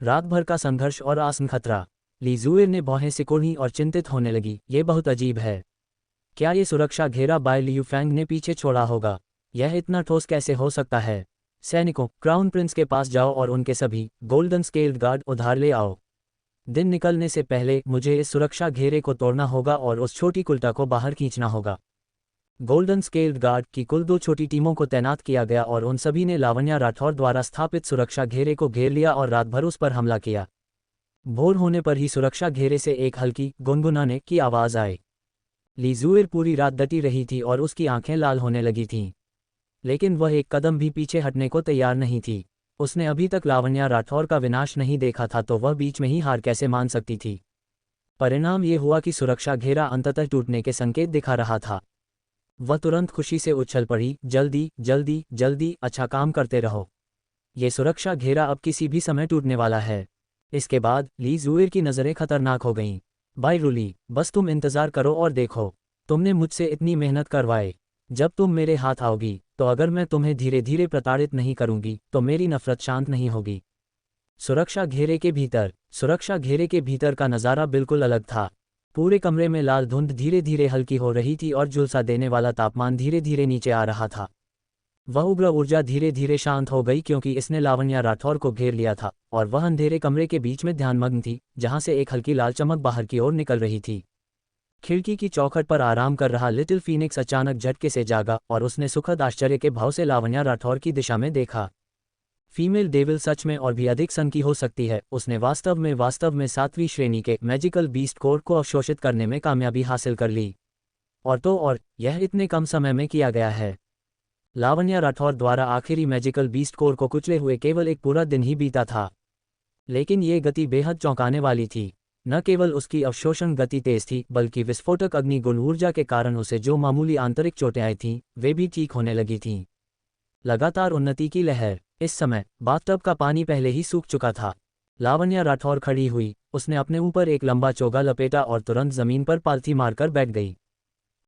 रात भर का संघर्ष और आसन खतरा। ली जुएर ने भौहें सिकोड़ी और चिंतित होने लगी। ये बहुत अजीब है। क्या ये सुरक्षा घेरा बाय लियू फैंग ने पीछे छोड़ा होगा? यह इतना ठोस कैसे हो सकता है? सैनिकों, क्राउन प्रिंस के पास जाओ और उनके सभी गोल्डन स्केल्ड गार्ड उधार ले आओ। दिन निकलने से पहले मुझे इस सुरक्षा घेरे को तोड़ना होगा और उस छोटी कुल्टा को बाहर खींचना होगा। गोल्डन स्केल्ड गार्ड की कुल 2 छोटी टीमों को तैनात किया गया और उन सभी ने लावण्या राठौर द्वारा स्थापित सुरक्षा घेरे को घेर लिया और रात भर उस पर हमला किया। भोर होने पर ही सुरक्षा घेरे से एक हल्की गुनगुनाने की आवाज़ आई। ली जुएर पूरी रात डटी रही थी और उसकी आंखें लाल होने लगी थीं। लेकिन वह एक कदम भी पीछे हटने को तैयार नहीं थी। उसने अभी तक लावण्या राठौर का विनाश नहीं देखा था, तो वह बीच में ही हार कैसे मान सकती थी? परिणाम ये हुआ कि सुरक्षा घेरा अंततः टूटने के संकेत दिखा रहा था। वह तुरंत खुशी से उछल पड़ी, जल्दी जल्दी जल्दी, अच्छा काम करते रहो। ये सुरक्षा घेरा अब किसी भी समय टूटने वाला है। इसके बाद ली जुएर की नज़रें खतरनाक हो गईं। बायरुली, बस तुम इंतज़ार करो और देखो। तुमने मुझसे इतनी मेहनत करवाई। जब तुम मेरे हाथ आओगी, तो अगर मैं तुम्हें धीरे धीरे प्रताड़ित नहीं करूंगी, तो मेरी नफरत शांत नहीं होगी। सुरक्षा घेरे के भीतर का नज़ारा बिल्कुल अलग था। पूरे कमरे में लाल धुंध धीरे धीरे हल्की हो रही थी और झुलसा देने वाला तापमान धीरे धीरे नीचे आ रहा था। वह उग्र ऊर्जा धीरे धीरे शांत हो गई क्योंकि इसने लावण्या राठौर को घेर लिया था और वह अंधेरे कमरे के बीच में ध्यानमग्न थी, जहां से एक हल्की लाल चमक बाहर की ओर निकल रही थी। खिड़की की चौखट पर आराम कर रहा लिटिल फीनिक्स अचानक झटके से जागा और उसने सुखद आश्चर्य के भाव से लावण्या राठौर की दिशा में देखा। फीमेल डेविल सच में और भी अधिक सन की हो सकती है। उसने वास्तव में 7वीं श्रेणी के मैजिकल बीस्ट कोर को अवशोषित करने में कामयाबी हासिल कर ली। और यह इतने कम समय में किया गया है। लावण्या राठौर द्वारा आखिरी मैजिकल बीस्ट कोर को कुचले हुए केवल एक पूरा दिन ही बीता था, लेकिन ये गति बेहद चौंकाने वाली थी। न केवल उसकी अवशोषण गति तेज थी, बल्कि विस्फोटक अग्निगुण ऊर्जा के कारण उसे जो मामूली आंतरिक चोटें आई थीं, वे भी ठीक होने लगी थीं। लगातार उन्नति की लहर। इस समय बाथटब का पानी पहले ही सूख चुका था। लावण्या राठौर खड़ी हुई, उसने अपने ऊपर एक लंबा चोगा लपेटा और तुरंत जमीन पर पालथी मारकर बैठ गई।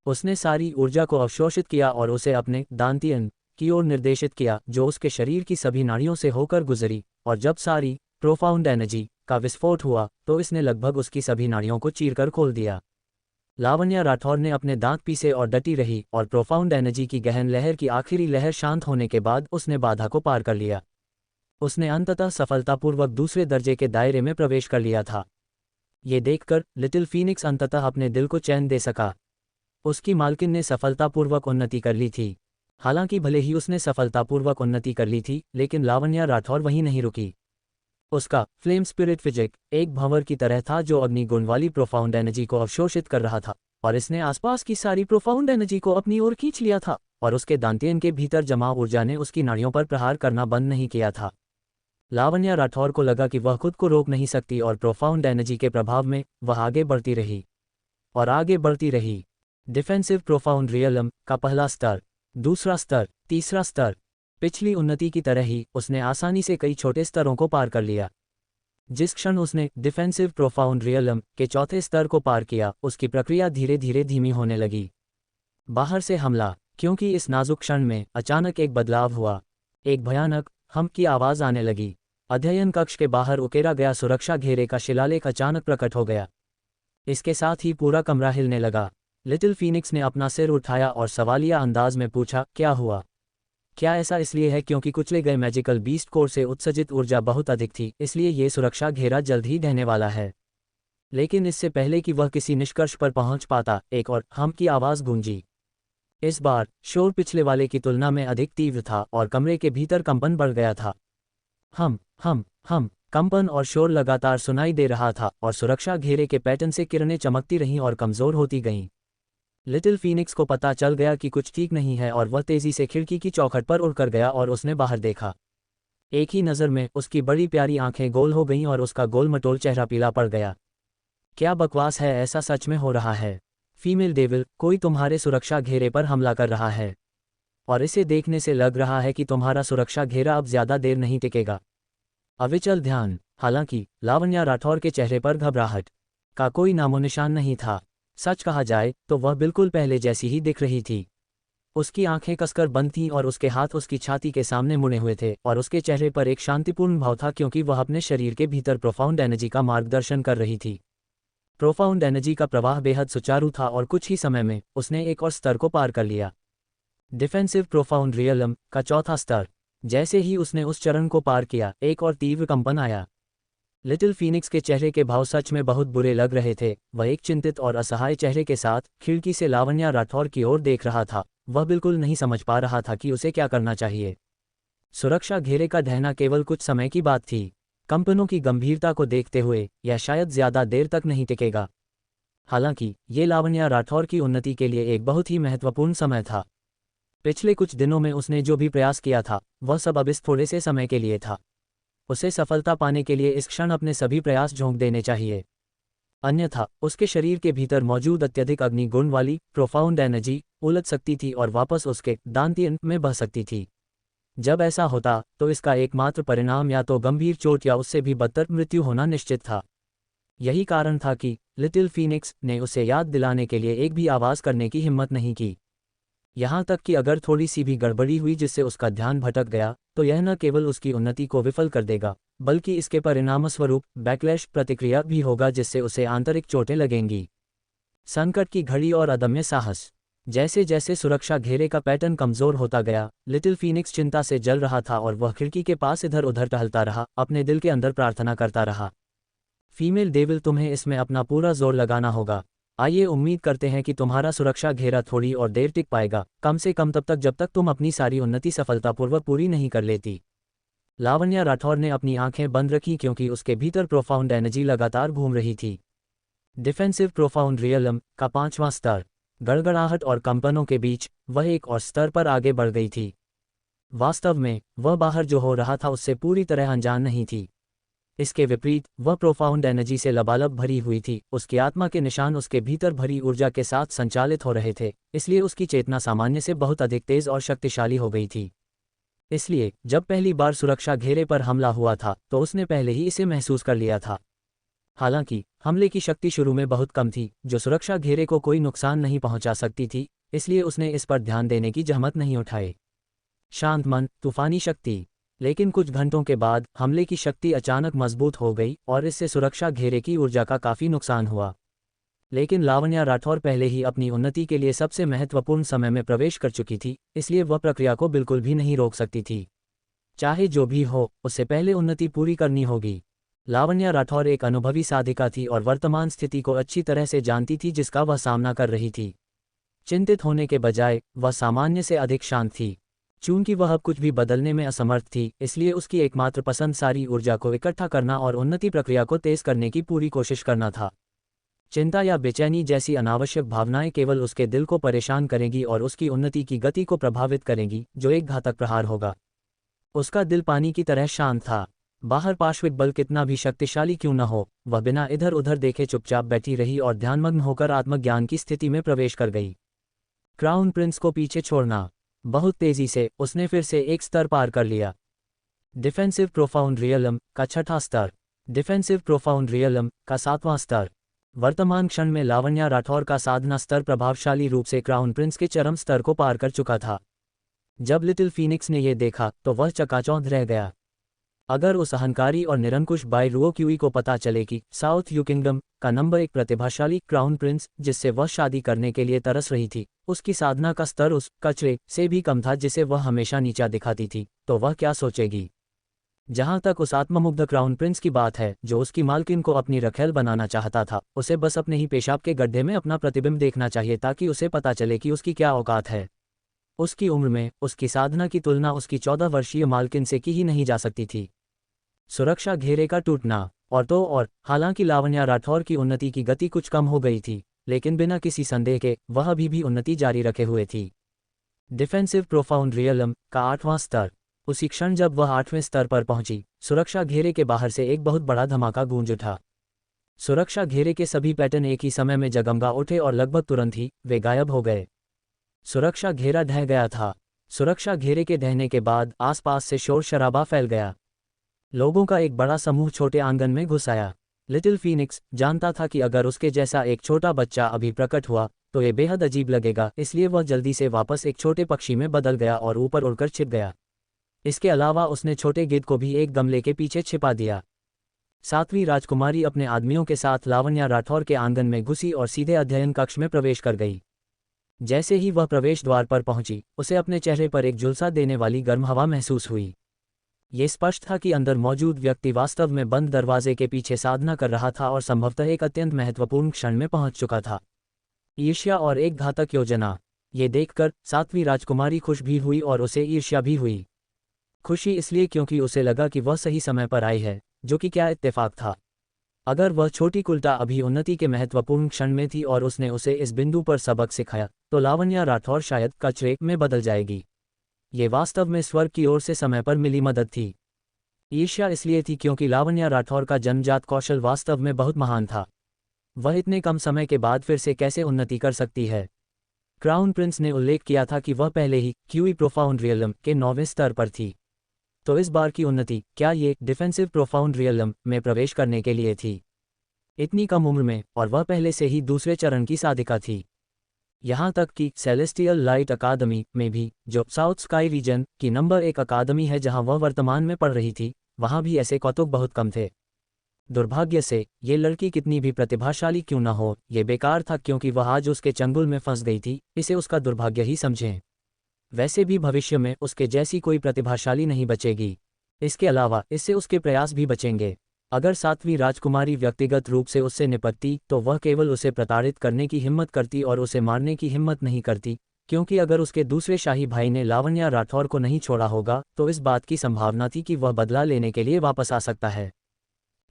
उसने सारी ऊर्जा को अवशोषित किया और उसे अपने दांतियन की ओर निर्देशित किया, जो उसके शरीर की सभी नाड़ियों से होकर गुजरी, और जब सारी प्रोफाउंड एनर्जी का विस्फोट हुआ तो इसने लगभग उसकी सभी नाड़ियों को चीरकर खोल दिया। लावण्या राठौर ने अपने दांत पीसे और डटी रही, और प्रोफाउंड एनर्जी की गहन लहर की आखिरी लहर शांत होने के बाद उसने बाधा को पार कर लिया। उसने अंततः सफलतापूर्वक दूसरे दर्जे के दायरे में प्रवेश कर लिया था। ये देखकर लिटिल फीनिक्स अंततः अपने दिल को चैन दे सका। उसकी मालकिन ने सफलतापूर्वक उन्नति कर ली थी। हालांकि भले ही उसने सफलतापूर्वक उन्नति कर ली थी, लेकिन लावण्या राठौर वहीं नहीं रुकी। उसका फ्लेम स्पिरिट फिजिक एक भंवर की तरह था जो अग्निगुण वाली प्रोफाउंड एनर्जी को अवशोषित कर रहा था, और इसने आसपास की सारी प्रोफाउंड एनर्जी को अपनी ओर खींच लिया था, और उसके दांतियन के भीतर जमा ऊर्जा ने उसकी नाड़ियों पर प्रहार करना बंद नहीं किया था। लावण्या राठौर को लगा कि वह खुद को रोक नहीं सकती, और प्रोफाउंड एनर्जी के प्रभाव में वह आगे बढ़ती रही और आगे बढ़ती रही। डिफेंसिव प्रोफाउंड रियलम का पहला स्तर, दूसरा स्तर, तीसरा स्तर। पिछली उन्नति की तरह ही उसने आसानी से कई छोटे स्तरों को पार कर लिया। जिस क्षण उसने डिफेंसिव प्रोफाउंड रियलम के चौथे स्तर को पार किया, उसकी प्रक्रिया धीरे धीरे धीमी होने लगी। बाहर से हमला। क्योंकि इस नाजुक क्षण में अचानक एक बदलाव हुआ। एक भयानक हम की आवाज़ आने लगी। अध्ययन कक्ष के बाहर उकेरा गया सुरक्षा घेरे का शिलालेख अचानक प्रकट हो गया। इसके साथ ही पूरा कमरा हिलने लगा। लिटिल फीनिक्स ने अपना सिर उठाया और सवालिया अंदाज में पूछा, क्या हुआ? क्या ऐसा इसलिए है क्योंकि कुचले गए मैजिकल बीस्ट कोर से उत्सर्जित ऊर्जा बहुत अधिक थी, इसलिए ये सुरक्षा घेरा जल्द ही ढहने वाला है? लेकिन इससे पहले कि वह किसी निष्कर्ष पर पहुंच पाता, एक और हम की आवाज़ गूंजी। इस बार शोर पिछले वाले की तुलना में अधिक तीव्र था और कमरे के भीतर कंपन बढ़ गया था। हम कंपन और शोर लगातार सुनाई दे रहा था, और सुरक्षा घेरे के पैटर्न से किरणें चमकती रहीं और कमज़ोर होती गईं। लिटिल फीनिक्स को पता चल गया कि कुछ ठीक नहीं है, और वह तेजी से खिड़की की चौखट पर उड़कर गया और उसने बाहर देखा। एक ही नज़र में उसकी बड़ी प्यारी आंखें गोल हो गईं और उसका गोल मटोल चेहरा पीला पड़ गया। क्या बकवास है, ऐसा सच में हो रहा है? फीमेल डेविल, कोई तुम्हारे सुरक्षा घेरे पर हमला कर रहा है, और इसे देखने से लग रहा है कि तुम्हारा सुरक्षा घेरा अब ज्यादा देर नहीं टिकेगा। अविचल ध्यान। हालांकि लावण्या राठौर के चेहरे पर घबराहट का कोई नामोनिशान नहीं था। सच कहा जाए तो वह बिल्कुल पहले जैसी ही दिख रही थी। उसकी आंखें कसकर बंद थीं और उसके हाथ उसकी छाती के सामने मुड़े हुए थे, और उसके चेहरे पर एक शांतिपूर्ण भाव था, क्योंकि वह अपने शरीर के भीतर प्रोफाउंड एनर्जी का मार्गदर्शन कर रही थी। प्रोफाउंड एनर्जी का प्रवाह बेहद सुचारू था, और कुछ ही समय में उसने एक और स्तर को पार कर लिया। डिफेंसिव प्रोफाउंड रियलम का चौथा स्तर। जैसे ही उसने उस चरण को पार किया, एक और तीव्र कंपन आया। लिटिल फीनिक्स के चेहरे के भाव सच में बहुत बुरे लग रहे थे। वह एक चिंतित और असहाय चेहरे के साथ खिड़की से लावण्या राठौर की ओर देख रहा था। वह बिल्कुल नहीं समझ पा रहा था कि उसे क्या करना चाहिए। सुरक्षा घेरे का ढहना केवल कुछ समय की बात थी। कंपनों की गंभीरता को देखते हुए यह शायद ज्यादा देर तक नहीं टिकेगा। हालांकि ये लावण्या राठौर की उन्नति के लिए एक बहुत ही महत्वपूर्ण समय था। पिछले कुछ दिनों में उसने जो भी प्रयास किया था, वह सब अब इस थोड़े से समय के लिए था। उसे सफलता पाने के लिए इस क्षण अपने सभी प्रयास झोंक देने चाहिए, अन्यथा उसके शरीर के भीतर मौजूद अत्यधिक अग्निगुण वाली प्रोफाउंड एनर्जी उलट सकती थी और वापस उसके दांतियन में बह सकती थी। जब ऐसा होता तो इसका एकमात्र परिणाम या तो गंभीर चोट या उससे भी बदतर मृत्यु होना निश्चित था। यही कारण था कि लिटिल फीनिक्स ने उसे याद दिलाने के लिए एक भी आवाज़ करने की हिम्मत नहीं की। यहाँ तक कि अगर थोड़ी सी भी गड़बड़ी हुई जिससे उसका ध्यान भटक गया, तो यह न केवल उसकी उन्नति को विफल कर देगा, बल्कि इसके परिणामस्वरूप बैकलैश प्रतिक्रिया भी होगा, जिससे उसे आंतरिक चोटें लगेंगी। संकट की घड़ी और अदम्य साहस। जैसे जैसे सुरक्षा घेरे का पैटर्न कमजोर होता गया, लिटिल फीनिक्स चिंता से जल रहा था और वह खिड़की के पास इधर उधर टहलता रहा, अपने दिल के अंदर प्रार्थना करता रहा। फीमेल डेविल, तुम्हें इसमें अपना पूरा जोर लगाना होगा। आइए उम्मीद करते हैं कि तुम्हारा सुरक्षा घेरा थोड़ी और देर टिक पाएगा, कम से कम तब तक जब तक तुम अपनी सारी उन्नति सफलतापूर्वक पूरी नहीं कर लेती। लावण्या राठौर ने अपनी आंखें बंद रखी क्योंकि उसके भीतर प्रोफाउंड एनर्जी लगातार घूम रही थी। डिफेंसिव प्रोफाउंड रियलम का 5वां स्तर, गड़गड़ाहट और कंपनों के बीच वह एक और स्तर पर आगे बढ़ गई थी। वास्तव में वह बाहर जो हो रहा था उससे पूरी तरह अनजान नहीं थी। इसके विपरीत वह प्रोफाउंड एनर्जी से लबालब भरी हुई थी। उसकी आत्मा के निशान उसके भीतर भरी ऊर्जा के साथ संचालित हो रहे थे, इसलिए उसकी चेतना सामान्य से बहुत अधिक तेज और शक्तिशाली हो गई थी। इसलिए जब पहली बार सुरक्षा घेरे पर हमला हुआ था तो उसने पहले ही इसे महसूस कर लिया था। हालांकि हमले की शक्ति शुरू में बहुत कम थी, जो सुरक्षा घेरे को कोई नुकसान नहीं पहुंचा सकती थी, इसलिए उसने इस पर ध्यान देने की जहमत नहीं उठाई। शांत मन, तूफानी शक्ति। लेकिन कुछ घंटों के बाद हमले की शक्ति अचानक मजबूत हो गई और इससे सुरक्षा घेरे की ऊर्जा का काफी नुकसान हुआ। लेकिन लावण्या राठौर पहले ही अपनी उन्नति के लिए सबसे महत्वपूर्ण समय में प्रवेश कर चुकी थी, इसलिए वह प्रक्रिया को बिल्कुल भी नहीं रोक सकती थी। चाहे जो भी हो, उससे पहले उन्नति पूरी करनी होगी। लावण्या राठौर एक अनुभवी साधिका थी और वर्तमान स्थिति को अच्छी तरह से जानती थी जिसका वह सामना कर रही थी। चिंतित होने के बजाय वह सामान्य से अधिक शांत थी। चूंकि वह अब कुछ भी बदलने में असमर्थ थी, इसलिए उसकी एकमात्र पसंद सारी ऊर्जा को इकट्ठा करना और उन्नति प्रक्रिया को तेज करने की पूरी कोशिश करना था। चिंता या बेचैनी जैसी अनावश्यक भावनाएं केवल उसके दिल को परेशान करेंगी और उसकी उन्नति की गति को प्रभावित करेंगी, जो एक घातक प्रहार होगा। उसका दिल पानी की तरह शांत था। बाहर पार्श्विक बल कितना भी शक्तिशाली क्यों न हो, वह बिना इधर उधर देखे चुपचाप बैठी रही और ध्यानमग्न होकर आत्मज्ञान की स्थिति में प्रवेश कर गई। क्राउन प्रिंस को पीछे छोड़ना। बहुत तेजी से उसने फिर से एक स्तर पार कर लिया। डिफेंसिव प्रोफाउंड रियलम का 6वां स्तर, डिफेंसिव प्रोफाउंड रियलम का 7वां स्तर। वर्तमान क्षण में लावण्या राठौर का साधना स्तर प्रभावशाली रूप से क्राउन प्रिंस के चरम स्तर को पार कर चुका था। जब लिटिल फीनिक्स ने यह देखा तो वह चकाचौंध रह गया। अगर उस अहंकारी और निरंकुश बाई रुओ क्यूई को पता चले कि साउथ यू किंगडम का नंबर 1 प्रतिभाशाली क्राउन प्रिंस, जिससे वह शादी करने के लिए तरस रही थी, उसकी साधना का स्तर उस कचरे से भी कम था जिसे वह हमेशा नीचा दिखाती थी, तो वह क्या सोचेगी। जहां तक उस आत्ममुग्ध क्राउन प्रिंस की बात है जो उसकी मालकिन को अपनी रखेल बनाना चाहता था, उसे बस अपने ही पेशाब के गड्ढे में अपना प्रतिबिंब देखना चाहिए ताकि उसे पता चले कि उसकी क्या औकात है। उसकी उम्र में उसकी साधना की तुलना उसकी 14 वर्षीय मालकिन से की ही नहीं जा सकती थी। सुरक्षा घेरे का टूटना। और हालांकि लावण्या राठौर की उन्नति की गति कुछ कम हो गई थी, लेकिन बिना किसी संदेह के वह अभी भी उन्नति जारी रखे हुए थी। डिफेंसिव प्रोफाउंड रियलम का 8वां स्तर। उसी क्षण जब वह 8वें स्तर पर पहुंची, सुरक्षा घेरे के बाहर से एक बहुत बड़ा धमाका गूंज उठा। सुरक्षा घेरे के सभी पैटर्न एक ही समय में जगमगा उठे और लगभग तुरंत ही वे गायब हो गए। सुरक्षा घेरा ढह गया था। सुरक्षा घेरे के ढहने के बाद आसपास से शोर शराबा फैल गया। लोगों का एक बड़ा समूह छोटे आंगन में घुस आया। लिटिल फीनिक्स जानता था कि अगर उसके जैसा एक छोटा बच्चा अभी प्रकट हुआ तो ये बेहद अजीब लगेगा, इसलिए वह जल्दी से वापस एक छोटे पक्षी में बदल गया और ऊपर उड़कर छिप गया। इसके अलावा उसने छोटे गिद्ध को भी एक गमले के पीछे छिपा दिया। 7वीं राजकुमारी अपने आदमियों के साथ लावण्या राठौर के आंगन में घुसी और सीधे अध्ययन कक्ष में प्रवेश कर गई। जैसे ही वह प्रवेश द्वार पर पहुंची, उसे अपने चेहरे पर एक झुलसा देने वाली गर्म हवा महसूस हुई। ये स्पष्ट था कि अंदर मौजूद व्यक्ति वास्तव में बंद दरवाजे के पीछे साधना कर रहा था और संभवतः एक अत्यंत महत्वपूर्ण क्षण में पहुंच चुका था। ईर्ष्या और एक घातक योजना। ये देखकर 7वीं राजकुमारी खुश भी हुई और उसे ईर्ष्या भी हुई। खुशी इसलिए क्योंकि उसे लगा कि वह सही समय पर आई है, जो कि क्या इत्तेफाक था। अगर वह छोटी कुल्टा अभी उन्नति के महत्वपूर्ण क्षण में थी और उसने उसे इस बिंदु पर सबक सिखाया, तो लावण्या राठौर शायद कचरे में बदल जाएगी। ये वास्तव में स्वर्ग की ओर से समय पर मिली मदद थी। ईर्ष्या इसलिए थी क्योंकि लावण्या राठौर का जन्मजात कौशल वास्तव में बहुत महान था। वह इतने कम समय के बाद फिर से कैसे उन्नति कर सकती है। क्राउन प्रिंस ने उल्लेख किया था कि वह पहले ही क्यूई प्रोफाउंड रियलम के 9वें स्तर पर थी, तो इस बार की उन्नति क्या ये डिफेंसिव प्रोफाउंड रियलम में प्रवेश करने के लिए थी। इतनी कम उम्र में, और वह पहले से ही दूसरे चरण की साधिका थी। यहाँ तक कि सेलेस्टियल लाइट अकादमी में भी, जो साउथ स्काई रीजन की नंबर 1 अकादमी है जहाँ वह वर्तमान में पढ़ रही थी, वहाँ भी ऐसे कौतुक बहुत कम थे। दुर्भाग्य से ये लड़की कितनी भी प्रतिभाशाली क्यों न हो, ये बेकार था क्योंकि वह आज उसके चंगुल में फंस गई थी। इसे उसका दुर्भाग्य ही समझें। वैसे भी भविष्य में उसके जैसी कोई प्रतिभाशाली नहीं बचेगी। इसके अलावा इससे उसके प्रयास भी बचेंगे। अगर 7वीं राजकुमारी व्यक्तिगत रूप से उससे निपटती तो वह केवल उसे प्रताड़ित करने की हिम्मत करती और उसे मारने की हिम्मत नहीं करती, क्योंकि अगर उसके दूसरे शाही भाई ने लावण्या राठौर को नहीं छोड़ा होगा तो इस बात की संभावना थी कि वह बदला लेने के लिए वापस आ सकता है।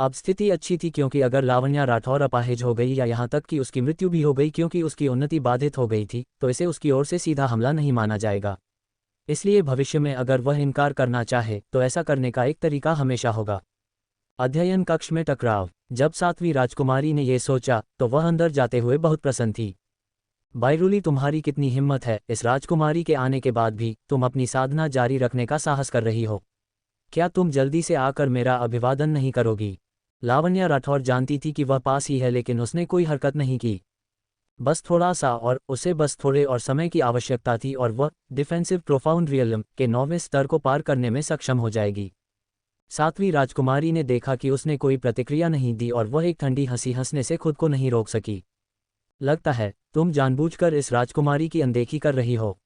अब स्थिति अच्छी थी क्योंकि अगर लावण्या राठौर अपाहिज हो गई या यहाँ तक कि उसकी मृत्यु भी हो गई क्योंकि उसकी उन्नति बाधित हो गई थी तो इसे उसकी ओर से सीधा हमला नहीं माना जाएगा। इसलिए भविष्य में अगर वह इनकार करना चाहे तो ऐसा करने का एक तरीका हमेशा होगा। अध्ययन कक्ष में टकराव। जब 7वीं राजकुमारी ने यह सोचा तो वह अंदर जाते हुए बहुत प्रसन्न थी। बायरूली, तुम्हारी कितनी हिम्मत है, इस राजकुमारी के आने के बाद भी तुम अपनी साधना जारी रखने का साहस कर रही हो। क्या तुम जल्दी से आकर मेरा अभिवादन नहीं करोगी? लावण्या राठौर जानती थी कि वह पास ही है लेकिन उसने कोई हरकत नहीं की। बस थोड़ा सा और उसे बस थोड़े और समय की आवश्यकता थी और वह डिफेंसिव प्रोफाउंड रियलम के 9वें स्तर को पार करने में सक्षम हो जाएगी। 7वीं राजकुमारी ने देखा कि उसने कोई प्रतिक्रिया नहीं दी और वह एक ठंडी हंसी हंसने से खुद को नहीं रोक सकी। लगता है तुम जानबूझकर इस राजकुमारी की अनदेखी कर रही हो।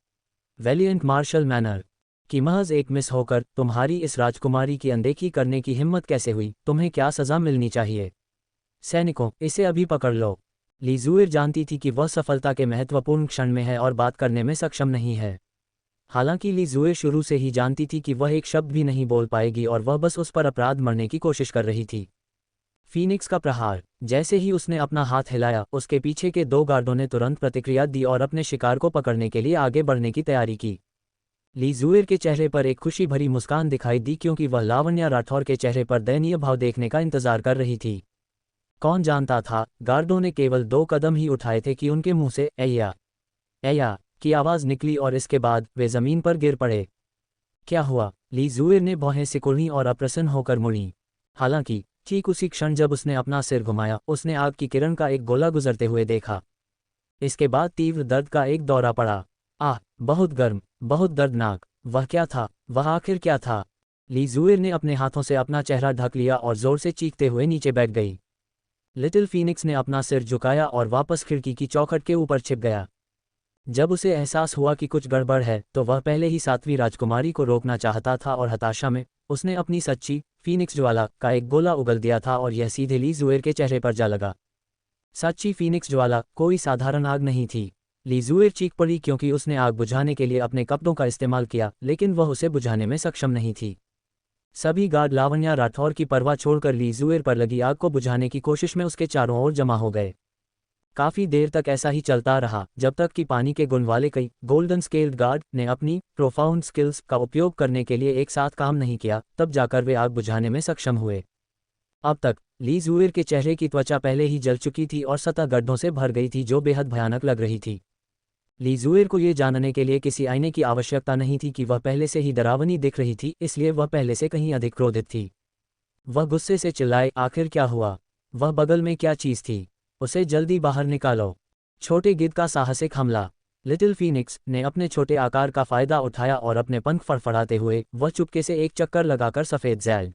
वेलिएंट मार्शल मैनर कि महज एक मिस होकर तुम्हारी इस राजकुमारी की अनदेखी करने की हिम्मत कैसे हुई? तुम्हें क्या सजा मिलनी चाहिए? सैनिकों, इसे अभी पकड़ लो। ली जुइर जानती थी कि वह सफलता के महत्वपूर्ण क्षण में है और बात करने में सक्षम नहीं है। हालांकि ली जुइर शुरू से ही जानती थी कि वह एक शब्द भी नहीं बोल पाएगी और वह बस उस पर अपराध मरने की कोशिश कर रही थी। फीनिक्स का प्रहार। जैसे ही उसने अपना हाथ हिलाया उसके पीछे के 2 गार्डों ने तुरंत प्रतिक्रिया दी और अपने शिकार को पकड़ने के लिए आगे बढ़ने की तैयारी की। ली जुइर के चेहरे पर एक खुशी भरी मुस्कान दिखाई दी क्योंकि वह लावण्या राठौर के चेहरे पर दयनीय भाव देखने का इंतजार कर रही थी। कौन जानता था, गार्डों ने केवल 2 कदम ही उठाए थे कि उनके मुंह से ऐया ऐया की आवाज निकली और इसके बाद वे जमीन पर गिर पड़े। क्या हुआ? ली जुइर ने भौहें सिकुड़ी और अप्रसन्न होकर मुड़ी। हालांकि ठीक उसी क्षण जब उसने अपना सिर घुमाया उसने आग की किरण का एक गोला गुजरते हुए देखा। इसके बाद तीव्र दर्द का एक दौरा पड़ा। आह, बहुत गर्म, बहुत दर्दनाक। वह क्या था? वह आखिर क्या था? ली जुइर ने अपने हाथों से अपना चेहरा ढक लिया और जोर से चीखते हुए नीचे बैठ गई। लिटिल फीनिक्स ने अपना सिर झुकाया और वापस खिड़की की चौखट के ऊपर छिप गया। जब उसे एहसास हुआ कि कुछ गड़बड़ है तो वह पहले ही 7वीं राजकुमारी को रोकना चाहता था और हताशा में उसने अपनी सच्ची फीनिक्स ज्वाला का एक गोला उगल दिया था और यह सीधे ली जुइर के चेहरे पर जा लगा। सच्ची फीनिक्स ज्वाला कोई साधारण आग नहीं थी। ली जुइर चीख पड़ी क्योंकि उसने आग बुझाने के लिए अपने कपड़ों का इस्तेमाल किया लेकिन वह उसे बुझाने में सक्षम नहीं थी। सभी गार्ड लावण्या राठौर की परवाह छोड़कर ली जुइर पर लगी आग को बुझाने की कोशिश में उसके चारों ओर जमा हो गए। काफी देर तक ऐसा ही चलता रहा जब तक कि पानी के गुण वाले कई गोल्डन स्केल्ड गार्ड ने अपनी प्रोफाउंड स्किल्स का उपयोग करने के लिए एक साथ काम नहीं किया, तब जाकर वे आग बुझाने में सक्षम हुए। अब तक ली जुइर के चेहरे की त्वचा पहले ही जल चुकी थी और सतह गड्ढों से भर गई थी जो बेहद भयानक लग रही थी। ली जुइर को ये जानने के लिए किसी आईने की आवश्यकता नहीं थी कि वह पहले से ही डरावनी दिख रही थी, इसलिए वह पहले से कहीं अधिक क्रोधित थी। वह गुस्से से चिल्लाए, आखिर क्या हुआ? वह बगल में क्या चीज थी? उसे जल्दी बाहर निकालो। छोटे गिद्ध का साहसिक हमला। लिटिल फीनिक्स ने अपने छोटे आकार का फायदा उठाया और अपने पंख फड़फड़ाते हुए वह चुपके से एक चक्कर लगाकर सफेद जैल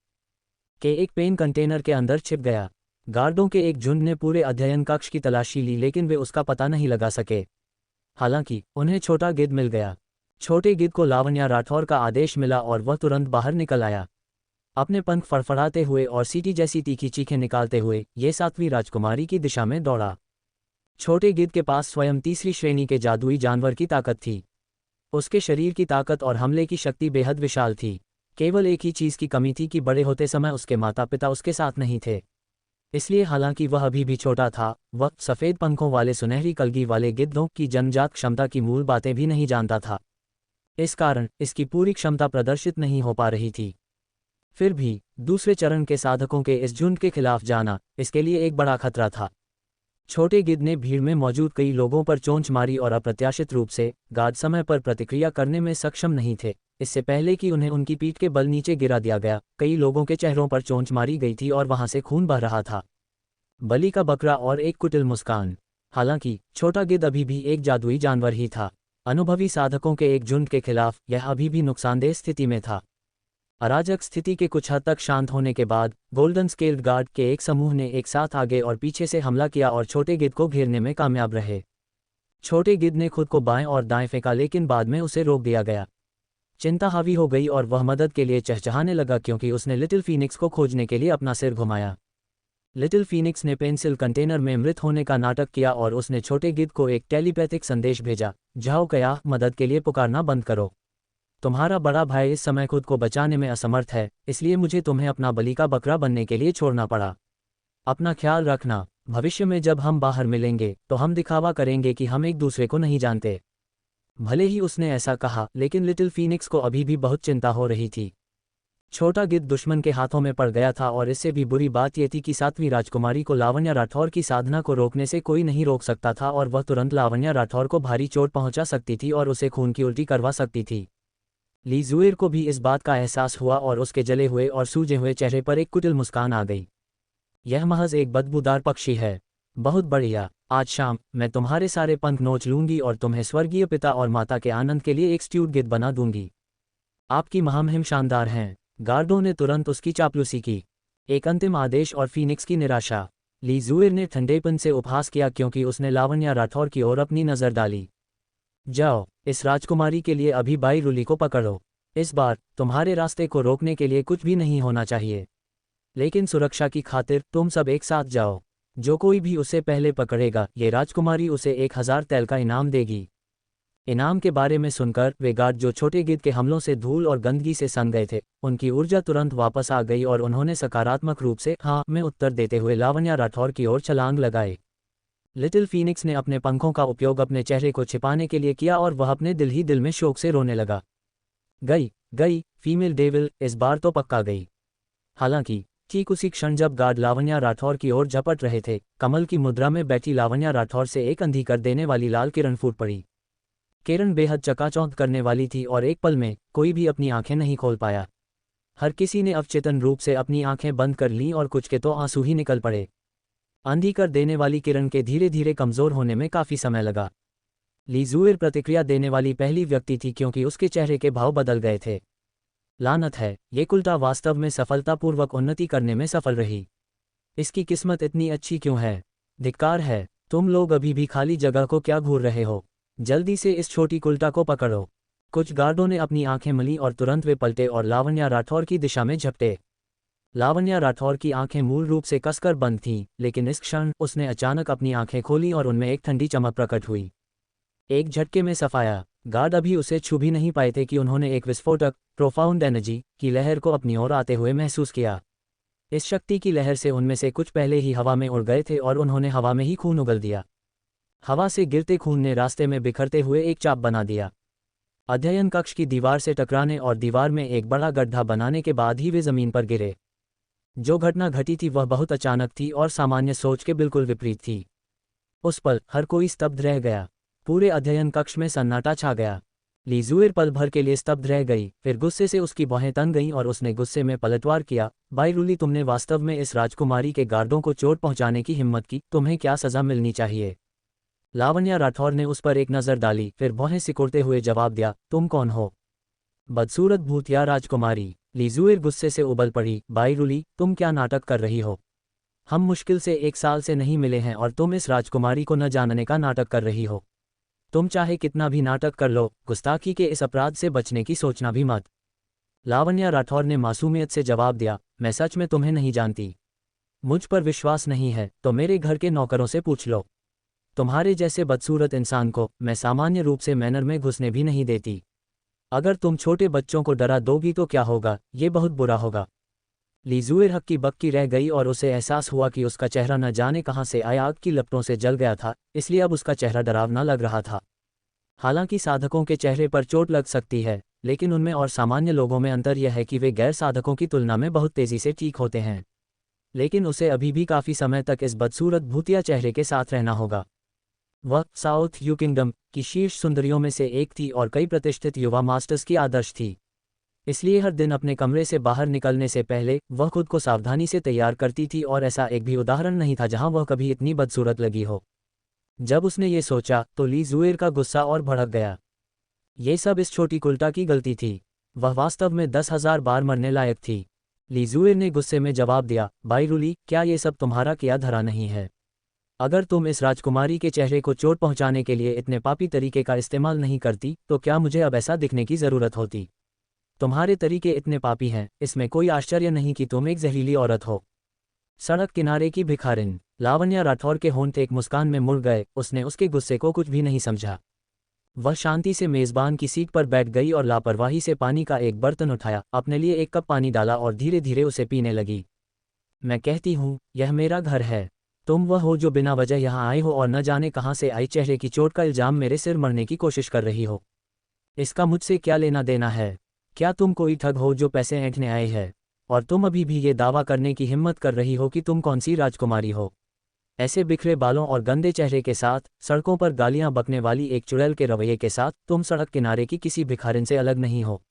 के एक पेन कंटेनर के अंदर छिप गया। गार्डों के एक झुंड ने पूरे अध्ययन कक्ष की तलाशी ली लेकिन वे उसका पता नहीं लगा सके। हालांकि उन्हें छोटा गिद्ध मिल गया। छोटे गिद्ध को लावण्या राठौर का आदेश मिला और वह तुरंत बाहर निकल आया। अपने पंख फड़फड़ाते हुए और सीटी जैसी तीखी चीखें निकालते हुए ये 7वीं राजकुमारी की दिशा में दौड़ा। छोटे गिद्ध के पास स्वयं 3री श्रेणी के जादुई जानवर की ताकत थी। उसके शरीर की ताकत और हमले की शक्ति बेहद विशाल थी। केवल एक ही चीज़ की कमी थी कि बड़े होते समय उसके माता पिता उसके साथ नहीं थे। इसलिए हालांकि वह अभी भी छोटा था, वह सफ़ेद पंखों वाले सुनहरी कलगी वाले गिद्धों की जन्मजात क्षमता की मूल बातें भी नहीं जानता था। इस कारण इसकी पूरी क्षमता प्रदर्शित नहीं हो पा रही थी। फिर भी दूसरे चरण के साधकों के इस झुंड के खिलाफ जाना इसके लिए एक बड़ा खतरा था। छोटे गिद्ध ने भीड़ में मौजूद कई लोगों पर चोंच मारी और अप्रत्याशित रूप से गार्ड समय पर प्रतिक्रिया करने में सक्षम नहीं थे। इससे पहले कि उन्हें उनकी पीठ के बल नीचे गिरा दिया गया, कई लोगों के चेहरों पर चोंच मारी गई थी और वहां से खून बह रहा था। बलि का बकरा और एक कुटिल मुस्कान। हालांकि छोटा गिद्ध अभी भी एक जादुई जानवर ही था, अनुभवी साधकों के एक झुंड के खिलाफ यह अभी भी नुकसानदेह स्थिति में था। अराजक स्थिति के कुछ हद तक शांत होने के बाद गोल्डन स्केल्ड गार्ड के एक समूह ने एक साथ आगे और पीछे से हमला किया और छोटे गिद्ध को घेरने में कामयाब रहे। छोटे गिद्ध ने खुद को बाएं और दाएं फेंका लेकिन बाद में उसे रोक दिया गया। चिंता हावी हो गई और वह मदद के लिए चहचहाने लगा क्योंकि उसने लिटिल फीनिक्स को खोजने के लिए अपना सिर घुमाया। लिटिल फीनिक्स ने पेंसिल कंटेनर में मृत होने का नाटक किया और उसने छोटे गिद्ध को एक टेलीपैथिक संदेश भेजा, जाओ कया, मदद के लिए पुकारना बंद करो। तुम्हारा बड़ा भाई इस समय खुद को बचाने में असमर्थ है, इसलिए मुझे तुम्हें अपना बलि का बकरा बनने के लिए छोड़ना पड़ा। अपना ख्याल रखना, भविष्य में जब हम बाहर मिलेंगे तो हम दिखावा करेंगे कि हम एक दूसरे को नहीं जानते। भले ही उसने ऐसा कहा, लेकिन लिटिल फीनिक्स को अभी भी बहुत चिंता हो रही थी। छोटा गिद्ध दुश्मन के हाथों में पड़ गया था और इससे भी बुरी बात यह थी कि 7वीं राजकुमारी को लावण्या राठौर की साधना को रोकने से कोई नहीं रोक सकता था और वह तुरंत लावण्या राठौर को भारी चोट पहुंचा सकती थी और उसे खून की उल्टी करवा सकती थी। ली जुएर को भी इस बात का एहसास हुआ और उसके जले हुए और सूजे हुए चेहरे पर एक कुटिल मुस्कान आ गई। यह महज एक बदबूदार पक्षी है। बहुत बढ़िया, आज शाम मैं तुम्हारे सारे पंख नोच लूंगी और तुम्हें स्वर्गीय पिता और माता के आनंद के लिए एक स्ट्यूड गिद्ध बना दूंगी। आपकी महामहिम शानदार हैं। गार्डों ने तुरंत उसकी चापलूसी की। एक अंतिम आदेश और फीनिक्स की निराशा। ली जुएर ने ठंडेपन से उपहास किया क्योंकि उसने लावण्या राठौर की ओर अपनी नज़र डाली। जाओ, इस राजकुमारी के लिए अभी बाई रुली को पकड़ो। इस बार तुम्हारे रास्ते को रोकने के लिए कुछ भी नहीं होना चाहिए, लेकिन सुरक्षा की खातिर तुम सब एक साथ जाओ। जो कोई भी उसे पहले पकड़ेगा, ये राजकुमारी उसे 1000 तैल का इनाम देगी। इनाम के बारे में सुनकर वे गार्ड जो छोटे गिद्ध के हमलों से धूल और गंदगी से सन गए थे, उनकी ऊर्जा तुरंत वापस आ गई और उन्होंने सकारात्मक रूप से हाँ में उत्तर देते हुए लावण्या राठौर की ओर छलांग लगाए। लिटिल फीनिक्स ने अपने पंखों का उपयोग अपने चेहरे को छिपाने के लिए किया और वह अपने दिल ही दिल में शोक से रोने लगा। गई, फीमेल डेविल इस बार तो पक्का गई। हालांकि ठीक उसी क्षण जब गार्ड लावण्या राठौर की ओर झपट रहे थे, कमल की मुद्रा में बैठी लावण्या राठौर से एक अंधी कर देने वाली लाल किरण फूट पड़ी। किरण बेहद चकाचौंध करने वाली थी और एक पल में कोई भी अपनी आंखें नहीं खोल पाया। हर किसी ने अवचेतन रूप से अपनी आंखें बंद कर लीं और कुछ के तो आंसू ही निकल पड़े। अंधी कर देने वाली किरण के धीरे धीरे कमजोर होने में काफी समय लगा। ली जुएर प्रतिक्रिया देने वाली पहली व्यक्ति थी क्योंकि उसके चेहरे के भाव बदल गए थे। लानत है, ये कुल्टा वास्तव में सफलतापूर्वक उन्नति करने में सफल रही। इसकी किस्मत इतनी अच्छी क्यों है? धिक्कार है, तुम लोग अभी भी खाली जगह को क्या घूर रहे हो? जल्दी से इस छोटी कुल्टा को पकड़ो। कुछ गार्डों ने अपनी आंखें मली और तुरंत वे पलटे और लावण्या राठौर की दिशा में झपटे। लावण्या राठौर की आंखें मूल रूप से कसकर बंद थीं, लेकिन इस क्षण उसने अचानक अपनी आंखें खोलीं और उनमें एक ठंडी चमक प्रकट हुई। एक झटके में सफाया। गार्ड अभी उसे छू भी नहीं पाए थे कि उन्होंने एक विस्फोटक, प्रोफाउंड एनर्जी की लहर को अपनी ओर आते हुए महसूस किया। इस शक्ति की लहर से उनमें से कुछ पहले ही हवा में उड़ गए थे और उन्होंने हवा में ही खून उगल दिया। हवा से गिरते खून ने रास्ते में बिखरते हुए एक चाप बना दिया। अध्ययन कक्ष की दीवार से टकराने और दीवार में एक बड़ा गड्ढा बनाने के बाद ही वे जमीन पर गिरे। जो घटना घटी थी वह बहुत अचानक थी और सामान्य सोच के बिल्कुल विपरीत थी। उस पल हर कोई स्तब्ध रह गया। पूरे अध्ययन कक्ष में सन्नाटा छा गया। ली जुएर पल भर के लिए स्तब्ध रह गई, फिर गुस्से से उसकी भौहें तन गईं और उसने गुस्से में पलटवार किया, बाई रुली, तुमने वास्तव में इस राजकुमारी के गार्डों को चोट पहुंचाने की हिम्मत की, तुम्हें क्या सजा मिलनी चाहिए? लावण्या राठौर ने उस पर एक नज़र डाली, फिर भौहें सिकोड़ते हुए जवाब दिया, तुम कौन हो? बदसूरत भूतिया राजकुमारी। ली जुएर गुस्से से उबल पड़ी, बाई रुली, तुम क्या नाटक कर रही हो? हम मुश्किल से 1 साल से नहीं मिले हैं और तुम इस राजकुमारी को न जानने का नाटक कर रही हो। तुम चाहे कितना भी नाटक कर लो, गुस्ताखी के इस अपराध से बचने की सोचना भी मत। लावण्या राठौर ने मासूमियत से जवाब दिया, मैं सच में तुम्हें नहीं जानती। मुझ पर विश्वास नहीं है तो मेरे घर के नौकरों से पूछ लो। तुम्हारे जैसे बदसूरत इंसान को मैं सामान्य रूप से मैनर में घुसने भी नहीं देती। अगर तुम छोटे बच्चों को डरा दोगी तो क्या होगा, ये बहुत बुरा होगा। ली जुएर हक्की बक्की रह गई और उसे एहसास हुआ कि उसका चेहरा न जाने कहां से आया आग की लपटों से जल गया था, इसलिए अब उसका चेहरा डरावना लग रहा था। हालांकि साधकों के चेहरे पर चोट लग सकती है, लेकिन उनमें और सामान्य लोगों में अंतर यह है कि वे गैर साधकों की तुलना में बहुत तेजी से ठीक होते हैं। लेकिन उसे अभी भी काफ़ी समय तक इस बदसूरत भूतिया चेहरे के साथ रहना होगा। वह साउथ यू किंगडम की शीर्ष सुंदरियों में से एक थी और कई प्रतिष्ठित युवा मास्टर्स की आदर्श थी। इसलिए हर दिन अपने कमरे से बाहर निकलने से पहले वह खुद को सावधानी से तैयार करती थी और ऐसा एक भी उदाहरण नहीं था जहां वह कभी इतनी बदसूरत लगी हो। जब उसने ये सोचा तो ली जुएर का गुस्सा और भड़क गया। ये सब इस छोटी कुल्टा की गलती थी। वह वास्तव में 10,000 बार मरने लायक थी। ली जुएर ने गुस्से में जवाब दिया, बाई रुली, क्या ये सब तुम्हारा किया धरा नहीं है? अगर तुम इस राजकुमारी के चेहरे को चोट पहुंचाने के लिए इतने पापी तरीके का इस्तेमाल नहीं करती तो क्या मुझे अब ऐसा दिखने की ज़रूरत होती? तुम्हारे तरीके इतने पापी हैं, इसमें कोई आश्चर्य नहीं कि तुम एक जहरीली औरत हो। सड़क किनारे की भिखारिन। लावण्या राठौर के होंठ एक मुस्कान में मुड़ गए, उसने उसके गुस्से को कुछ भी नहीं समझा। वह शांति से मेज़बान की सीट पर बैठ गई और लापरवाही से पानी का एक बर्तन उठाया, अपने लिए एक कप पानी डाला और धीरे धीरे उसे पीने लगी। मैं कहती हूँ, यह मेरा घर है। तुम वह हो जो बिना वजह यहाँ आए हो और न जाने कहाँ से आई चेहरे की चोट का इल्जाम मेरे सिर मरने की कोशिश कर रही हो। इसका मुझसे क्या लेना देना है? क्या तुम कोई ठग हो जो पैसे ऐंठने आए है? और तुम अभी भी ये दावा करने की हिम्मत कर रही हो कि तुम कौन सी राजकुमारी हो? ऐसे बिखरे बालों और गंदे चेहरे के साथ, सड़कों पर गालियां बकने वाली एक चुड़ैल के रवैये के साथ तुम सड़क किनारे की किसी भिखारिन से अलग नहीं हो।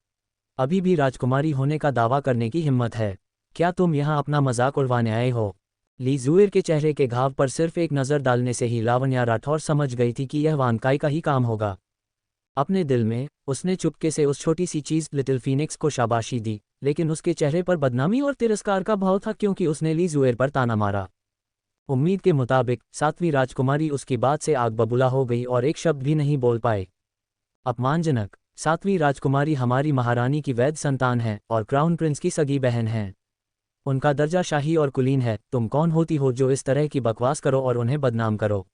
अभी भी राजकुमारी होने का दावा करने की हिम्मत है? क्या तुम यहाँ अपना मजाक उड़वाने आए हो? ली जुएर के चेहरे के घाव पर सिर्फ एक नज़र डालने से ही लावण्या राठौर समझ गई थी कि यह वानकाई का ही काम होगा। अपने दिल में उसने चुपके से उस छोटी सी चीज़ लिटिल फीनिक्स को शाबाशी दी, लेकिन उसके चेहरे पर बदनामी और तिरस्कार का भाव था क्योंकि उसने ली जुएर पर ताना मारा। उम्मीद के मुताबिक सातवीं राजकुमारी उसकी बात से आग बबूला हो गई और एक शब्द भी नहीं बोल पाए। अपमानजनक। सातवीं राजकुमारी हमारी महारानी की वैध संतान है और क्राउन प्रिंस की सगी बहन है। उनका दर्जा शाही और कुलीन है। तुम कौन होती हो जो इस तरह की बकवास करो और उन्हें बदनाम करो?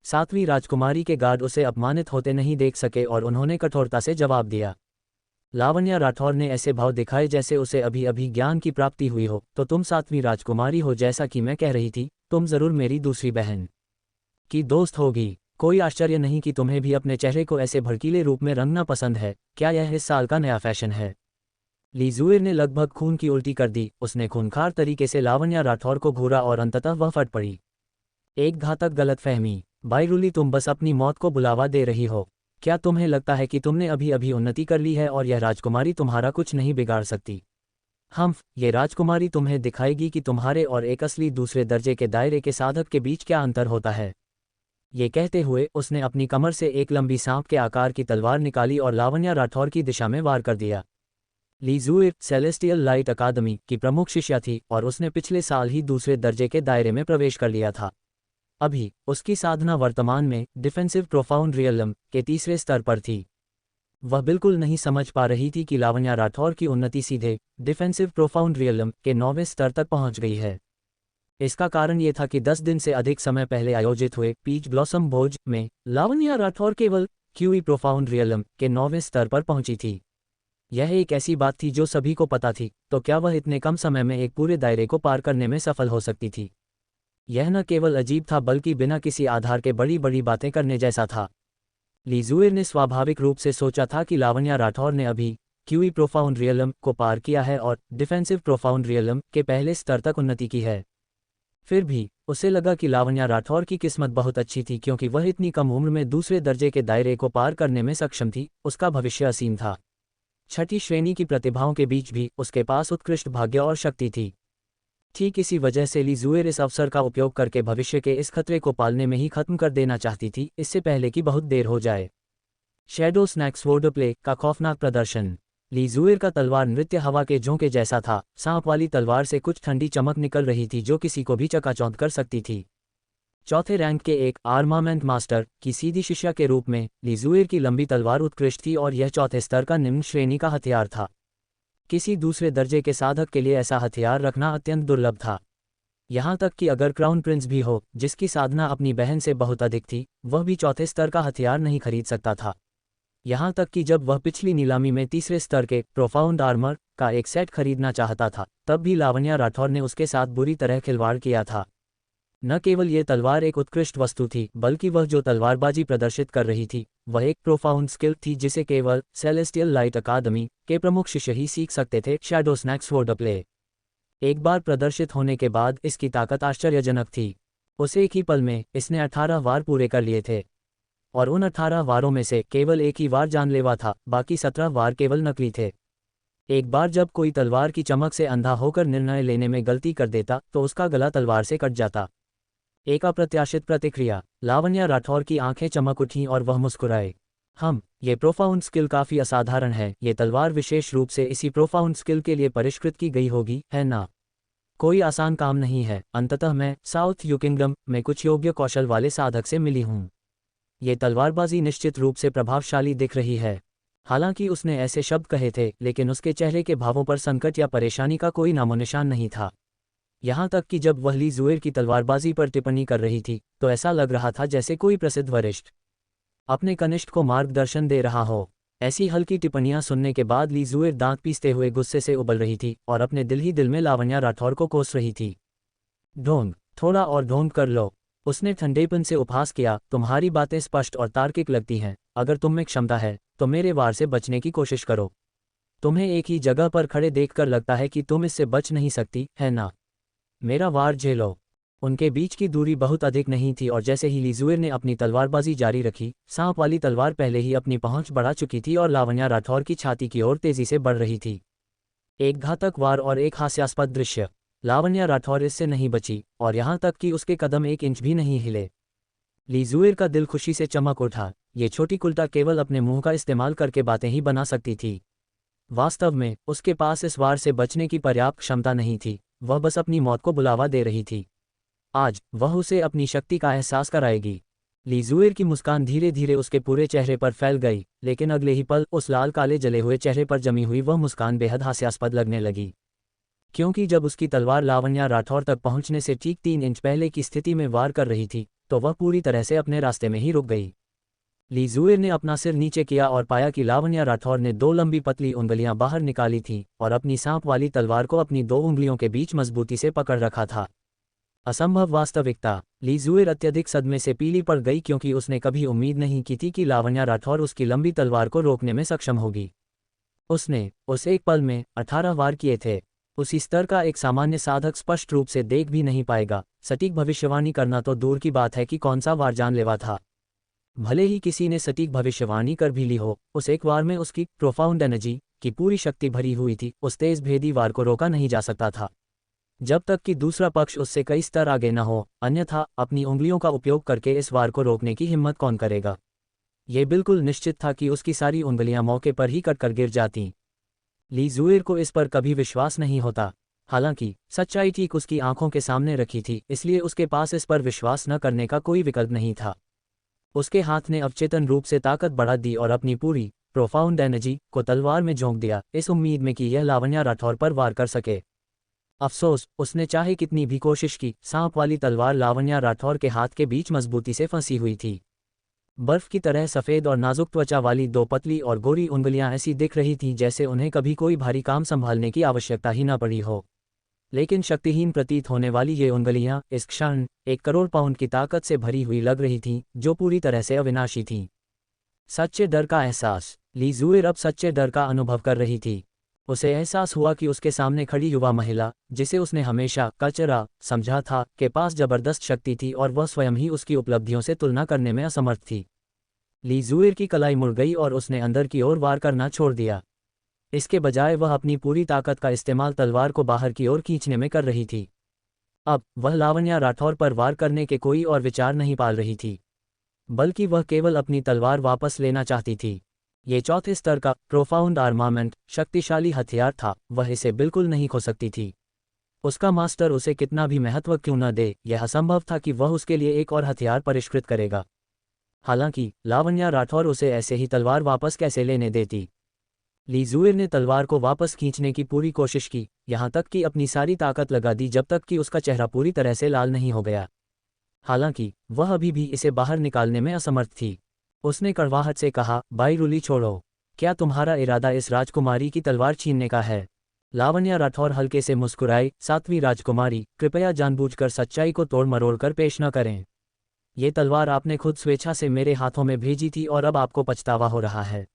सातवीं राजकुमारी के गार्ड उसे अपमानित होते नहीं देख सके और उन्होंने कठोरता से जवाब दिया। लावण्या राठौर ने ऐसे भाव दिखाए जैसे उसे अभी अभी ज्ञान की प्राप्ति हुई हो। तो तुम सातवीं राजकुमारी हो, जैसा कि मैं कह रही थी। तुम जरूर मेरी दूसरी बहन की दोस्त होगी। कोई आश्चर्य नहीं कि तुम्हें भी अपने चेहरे को ऐसे भड़कीले रूप में रंगना पसंद है। क्या यह इस साल का नया फैशन है? ली जुएर ने लगभग खून की उल्टी कर दी। उसने खूंखार तरीके से लावण्या राठौर को घूरा और अंततः वह फट पड़ी। एक घातक गलतफहमी। बायरूली, तुम बस अपनी मौत को बुलावा दे रही हो। क्या तुम्हें लगता है कि तुमने अभी अभी उन्नति कर ली है और यह राजकुमारी तुम्हारा कुछ नहीं बिगाड़ सकती? ये राजकुमारी तुम्हें दिखाएगी कि तुम्हारे और एक असली दूसरे दर्जे के दायरे के साधक के बीच क्या अंतर होता है। ये कहते हुए उसने अपनी कमर से एक लंबी सांप के आकार की तलवार निकाली और लावण्या राठौर की दिशा में वार कर दिया। ली जुएर सेलेस्टियल लाइट अकादमी की प्रमुख शिष्या थी और उसने पिछले साल ही दूसरे दर्जे के दायरे में प्रवेश कर लिया था। अभी उसकी साधना वर्तमान में डिफेंसिव प्रोफाउंड रियलम के तीसरे स्तर पर थी। वह बिल्कुल नहीं समझ पा रही थी कि लावण्या राठौर की उन्नति सीधे डिफेंसिव प्रोफाउंड रियलम के 9वें स्तर तक पहुंच गई है। इसका कारण ये था कि 10 दिन से अधिक समय पहले आयोजित हुए पीच ब्लॉसम भोज में लावण्या राठौर केवल क्यूई प्रोफाउंड रियलम के 9वें स्तर पर पहुंची थी। यह एक ऐसी बात थी जो सभी को पता थी, तो क्या वह इतने कम समय में एक पूरे दायरे को पार करने में सफल हो सकती थी? यह न केवल अजीब था बल्कि बिना किसी आधार के बड़ी बड़ी बातें करने जैसा था। ली जुएर ने स्वाभाविक रूप से सोचा था कि लावण्या राठौर ने अभी क्यूई प्रोफाउंड रियलम को पार किया है और डिफेंसिव प्रोफाउंड रियलम के पहले स्तर तक उन्नति की है। फिर भी उसे लगा कि लावण्या राठौर की किस्मत बहुत अच्छी थी क्योंकि वह इतनी कम उम्र में दूसरे दर्जे के दायरे को पार करने में सक्षम थी। उसका भविष्य असीम था। छठी श्रेणी की प्रतिभाओं के बीच भी उसके पास उत्कृष्ट भाग्य और शक्ति थी। ठीक इसी वजह से ली जुएर इस अवसर का उपयोग करके भविष्य के इस खतरे को पालने में ही खत्म कर देना चाहती थी, इससे पहले कि बहुत देर हो जाए। शैडो स्नैक स्वॉर्ड प्ले का खौफनाक प्रदर्शन। ली जुएर का तलवार नृत्य हवा के झोंके जैसा था। सांप वाली तलवार से कुछ ठंडी चमक निकल रही थी जो किसी को भी चकाचौंध कर सकती थी। चौथे रैंक के एक आर्मामेंट मास्टर की सीधी शिष्या के रूप में ली जुएर की लंबी तलवार उत्कृष्ट थी और यह चौथे स्तर का निम्न श्रेणी का हथियार था। किसी दूसरे दर्जे के साधक के लिए ऐसा हथियार रखना अत्यंत दुर्लभ था। यहाँ तक कि अगर क्राउन प्रिंस भी हो, जिसकी साधना अपनी बहन से बहुत अधिक थी, वह भी चौथे स्तर का हथियार नहीं खरीद सकता था। यहाँ तक कि जब वह पिछली नीलामी में तीसरे स्तर के प्रोफाउंड आर्मर का एक सेट खरीदना चाहता था, तब भी लावण्या राठौर ने उसके साथ बुरी तरह खिलवाड़ किया था। न केवल ये तलवार एक उत्कृष्ट वस्तु थी, बल्कि वह जो तलवारबाजी प्रदर्शित कर रही थी वह एक प्रोफाउंड स्किल थी जिसे केवल सेलेस्टियल लाइट अकादमी के प्रमुख शिष्य ही सीख सकते थे। शैडो स्नैक स्वॉर्ड प्ले एक बार प्रदर्शित होने के बाद इसकी ताकत आश्चर्यजनक थी। उस एक ही पल में इसने 18 वार पूरे कर लिए थे और उन 18 वारों में से केवल एक ही वार जानलेवा था, बाकी 17 वार केवल नकली थे। एक बार जब कोई तलवार की चमक से अंधा होकर निर्णय लेने में गलती कर देता तो उसका गला तलवार से कट जाता। एक अप्रत्याशित प्रतिक्रिया। लावण्या राठौर की आंखें चमक उठीं और वह मुस्कुराए। ये प्रोफाउंड स्किल काफ़ी असाधारण है। ये तलवार विशेष रूप से इसी प्रोफाउंड स्किल के लिए परिष्कृत की गई होगी, है ना? कोई आसान काम नहीं है। अंततः मैं साउथ यू किंगडम में कुछ योग्य कौशल वाले साधक से मिली हूँ। ये तलवारबाजी निश्चित रूप से प्रभावशाली दिख रही है। हालांकि उसने ऐसे शब्द कहे थे, लेकिन उसके चेहरे के भावों पर संकट या परेशानी का कोई नामोनिशान नहीं था। यहाँ तक कि जब वह ली जुएर की तलवारबाजी पर टिप्पणी कर रही थी तो ऐसा लग रहा था जैसे कोई प्रसिद्ध वरिष्ठ अपने कनिष्ठ को मार्गदर्शन दे रहा हो। ऐसी हल्की टिप्पणियां सुनने के बाद ली जुएर दांत पीसते हुए गुस्से से उबल रही थी और अपने दिल ही दिल में लावण्या राठौर को कोस रही थी। ढोंग, थोड़ा और ढोंग कर लो, उसने ठंडेपन से उपहास किया। तुम्हारी बातें स्पष्ट और तार्किक लगती हैं। अगर तुम में क्षमता है तो मेरे वार से बचने की कोशिश करो। तुम्हें एक ही जगह पर खड़े देखकर लगता है कि तुम इससे बच नहीं सकती, है ना? मेरा वार झेलो। उनके बीच की दूरी बहुत अधिक नहीं थी और जैसे ही ली जुएर ने अपनी तलवारबाजी जारी रखी, सांप वाली तलवार पहले ही अपनी पहुंच बढ़ा चुकी थी और लावण्या राठौर की छाती की ओर तेजी से बढ़ रही थी। एक घातक वार और एक हास्यास्पद दृश्य। लावण्या राठौर इससे नहीं बची और यहाँ तक कि उसके कदम एक इंच भी नहीं हिले। ली जुएर का दिल खुशी से चमक उठा। ये छोटी कुल्टा केवल अपने मुंह का इस्तेमाल करके बातें ही बना सकती थी। वास्तव में उसके पास इस वार से बचने की पर्याप्त क्षमता नहीं थी, वह बस अपनी मौत को बुलावा दे रही थी। आज वह उसे अपनी शक्ति का एहसास कराएगी। ली जुएर की मुस्कान धीरे धीरे उसके पूरे चेहरे पर फैल गई, लेकिन अगले ही पल उस लाल काले जले हुए चेहरे पर जमी हुई वह मुस्कान बेहद हास्यास्पद लगने लगी, क्योंकि जब उसकी तलवार लावण्या राठौर तक पहुंचने से ठीक 3 इंच पहले की स्थिति में वार कर रही थी तो वह पूरी तरह से अपने रास्ते में ही रुक गई। ली जुएर ने अपना सिर नीचे किया और पाया कि लावण्या राठौर ने 2 लंबी पतली उंगलियां बाहर निकाली थीं और अपनी सांप वाली तलवार को अपनी 2 उंगलियों के बीच मजबूती से पकड़ रखा था। असंभव वास्तविकता। ली जुएर अत्यधिक सदमे से पीली पड़ गई क्योंकि उसने कभी उम्मीद नहीं की थी कि लावण्या राठौर उसकी लंबी तलवार को रोकने में सक्षम होगी। उसने उस एक पल में 18 वार किए थे। उसी स्तर का एक सामान्य साधक स्पष्ट रूप से देख भी नहीं पाएगा। सटीक भविष्यवाणी करना तो दूर की बात है कि कौन सा वार जानलेवा था। भले ही किसी ने सटीक भविष्यवाणी कर भी ली हो, उस एक वार में उसकी प्रोफाउंड एनर्जी की पूरी शक्ति भरी हुई थी। उस तेज भेदी वार को रोका नहीं जा सकता था जब तक कि दूसरा पक्ष उससे कई स्तर आगे न हो, अन्यथा अपनी उंगलियों का उपयोग करके इस वार को रोकने की हिम्मत कौन करेगा? ये बिल्कुल निश्चित था कि उसकी सारी उंगलियां मौके पर ही कटकर गिर जातीं। ली जुएर को इस पर कभी विश्वास नहीं होता। हालांकि सच्चाई ठीक उसकी आंखों के सामने रखी थी, इसलिए उसके पास इस पर विश्वास न करने का कोई विकल्प नहीं था। उसके हाथ ने अवचेतन रूप से ताकत बढ़ा दी और अपनी पूरी प्रोफाउंड एनर्जी को तलवार में झोंक दिया, इस उम्मीद में कि यह लावण्या राठौर पर वार कर सके। अफसोस, उसने चाहे कितनी भी कोशिश की, सांप वाली तलवार लावण्या राठौर के हाथ के बीच मजबूती से फंसी हुई थी। बर्फ की तरह सफ़ेद और नाजुक त्वचा वाली 2 पतली और गोरी उंगलियां ऐसी दिख रही थीं जैसे उन्हें कभी कोई भारी काम संभालने की आवश्यकता ही न पड़ी हो। लेकिन शक्तिहीन प्रतीत होने वाली ये उंगलियां इस क्षण 1 करोड़ पाउंड की ताकत से भरी हुई लग रही थीं, जो पूरी तरह से अविनाशी थीं। सच्चे डर का एहसास। ली जुएर अब सच्चे डर का अनुभव कर रही थी। उसे एहसास हुआ कि उसके सामने खड़ी युवा महिला, जिसे उसने हमेशा कचरा समझा था, के पास जबरदस्त शक्ति थी और वह स्वयं ही उसकी उपलब्धियों से तुलना करने में असमर्थ थी। ली जुएर की कलाई मुड़ गई और उसने अंदर की ओर वार करना छोड़ दिया। इसके बजाय वह अपनी पूरी ताकत का इस्तेमाल तलवार को बाहर की ओर खींचने में कर रही थी। अब वह लावण्या राठौर पर वार करने के कोई और विचार नहीं पाल रही थी, बल्कि वह केवल अपनी तलवार वापस लेना चाहती थी। ये चौथे स्तर का प्रोफाउंड आर्मामेंट शक्तिशाली हथियार था, वह इसे बिल्कुल नहीं खो सकती थी। उसका मास्टर उसे कितना भी महत्व क्यों न दे, यह असंभव था कि वह उसके लिए एक और हथियार परिष्कृत करेगा। हालांकि लावण्या राठौर उसे ऐसे ही तलवार वापस कैसे लेने देती? ली जुएर ने तलवार को वापस खींचने की पूरी कोशिश की, यहाँ तक कि अपनी सारी ताकत लगा दी जब तक कि उसका चेहरा पूरी तरह से लाल नहीं हो गया। हालांकि वह अभी भी इसे बाहर निकालने में असमर्थ थी। उसने कड़वाहट से कहा, बाईरूली छोड़ो। क्या तुम्हारा इरादा इस राजकुमारी की तलवार छीनने का है? लावण्या राठौर हल्के से मुस्कुराई, 7वीं राजकुमारी, कृपया जानबूझकर सच्चाई को तोड़ मरोड़ कर पेश न करें। ये तलवार आपने खुद स्वेच्छा से मेरे हाथों में भेजी थी और अब आपको पछतावा हो रहा है।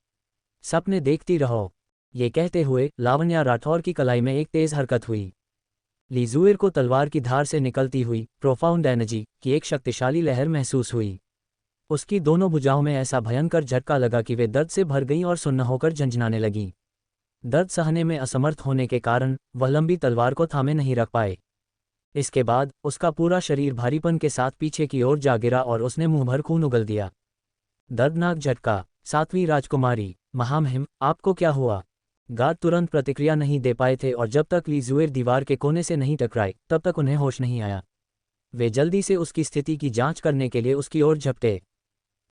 सपने देखती रहो। ये कहते हुए लावण्या राठौर की कलाई में एक तेज हरकत हुई। ली जुएर को तलवार की धार से निकलती हुई प्रोफाउंड एनर्जी की एक शक्तिशाली लहर महसूस हुई। उसकी दोनों भुजाओं में ऐसा भयंकर झटका लगा कि वे दर्द से भर गईं और सुन्न होकर झंझनाने लगीं। दर्द सहने में असमर्थ होने के कारण वह लंबी तलवार को थामे नहीं रख पाए। इसके बाद उसका पूरा शरीर भारीपन के साथ पीछे की ओर जा गिरा और उसने मुंह भर खून उगल दिया। दर्दनाक झटका। 7वीं राजकुमारी, महामहिम, आपको क्या हुआ? गार्ड तुरंत प्रतिक्रिया नहीं दे पाए थे और जब तक ली जुएर दीवार के कोने से नहीं टकराए तब तक उन्हें होश नहीं आया। वे जल्दी से उसकी स्थिति की जांच करने के लिए उसकी ओर झपटे।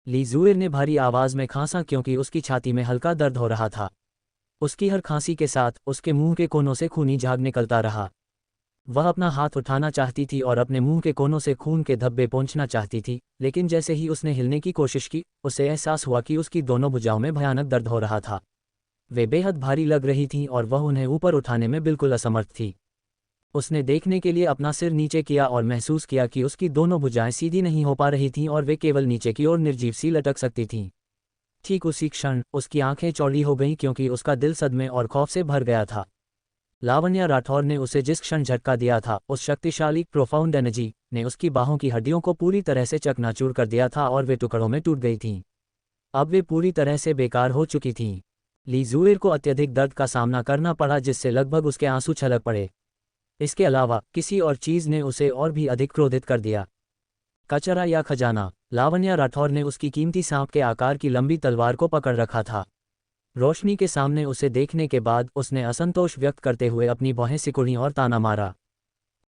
ली जुएर ने भारी आवाज में खांसा क्योंकि उसकी छाती में हल्का दर्द हो रहा था। उसकी हर खांसी के साथ उसके मुंह के कोनों से खूनी झाग निकलता रहा। वह अपना हाथ उठाना चाहती थी और अपने मुंह के कोनों से खून के धब्बे पोंछना चाहती थी, लेकिन जैसे ही उसने हिलने की कोशिश की, उसे एहसास हुआ कि उसकी दोनों भुजाओं में भयानक दर्द हो रहा था। वे बेहद भारी लग रही थीं और वह उन्हें ऊपर उठाने में बिल्कुल असमर्थ थी। उसने देखने के लिए अपना सिर नीचे किया और महसूस किया कि उसकी दोनों भुजाएं सीधी नहीं हो पा रही थीं और वे केवल नीचे की ओर निर्जीव सी लटक सकती थीं। ठीक उसी क्षण उसकी आंखें चौड़ी हो गईं क्योंकि उसका दिल सदमे और खौफ से भर गया था। लावण्या राठौर ने उसे जिस क्षण झटका दिया था, उस शक्तिशाली प्रोफाउंड एनर्जी ने उसकी बाहों की हड्डियों को पूरी तरह से चकनाचूर कर दिया था और वे टुकड़ों में टूट गई थीं। अब वे पूरी तरह से बेकार हो चुकी थीं। ली जुएर को अत्यधिक दर्द का सामना करना पड़ा, जिससे लगभग उसके आंसू छलक पड़े। इसके अलावा किसी और चीज़ ने उसे और भी अधिक क्रोधित कर दिया। कचरा या खजाना। लावण्या राठौर ने उसकी कीमती सांप के आकार की लंबी तलवार को पकड़ रखा था। रोशनी के सामने उसे देखने के बाद उसने असंतोष व्यक्त करते हुए अपनी भौहें सिकुड़ी और ताना मारा।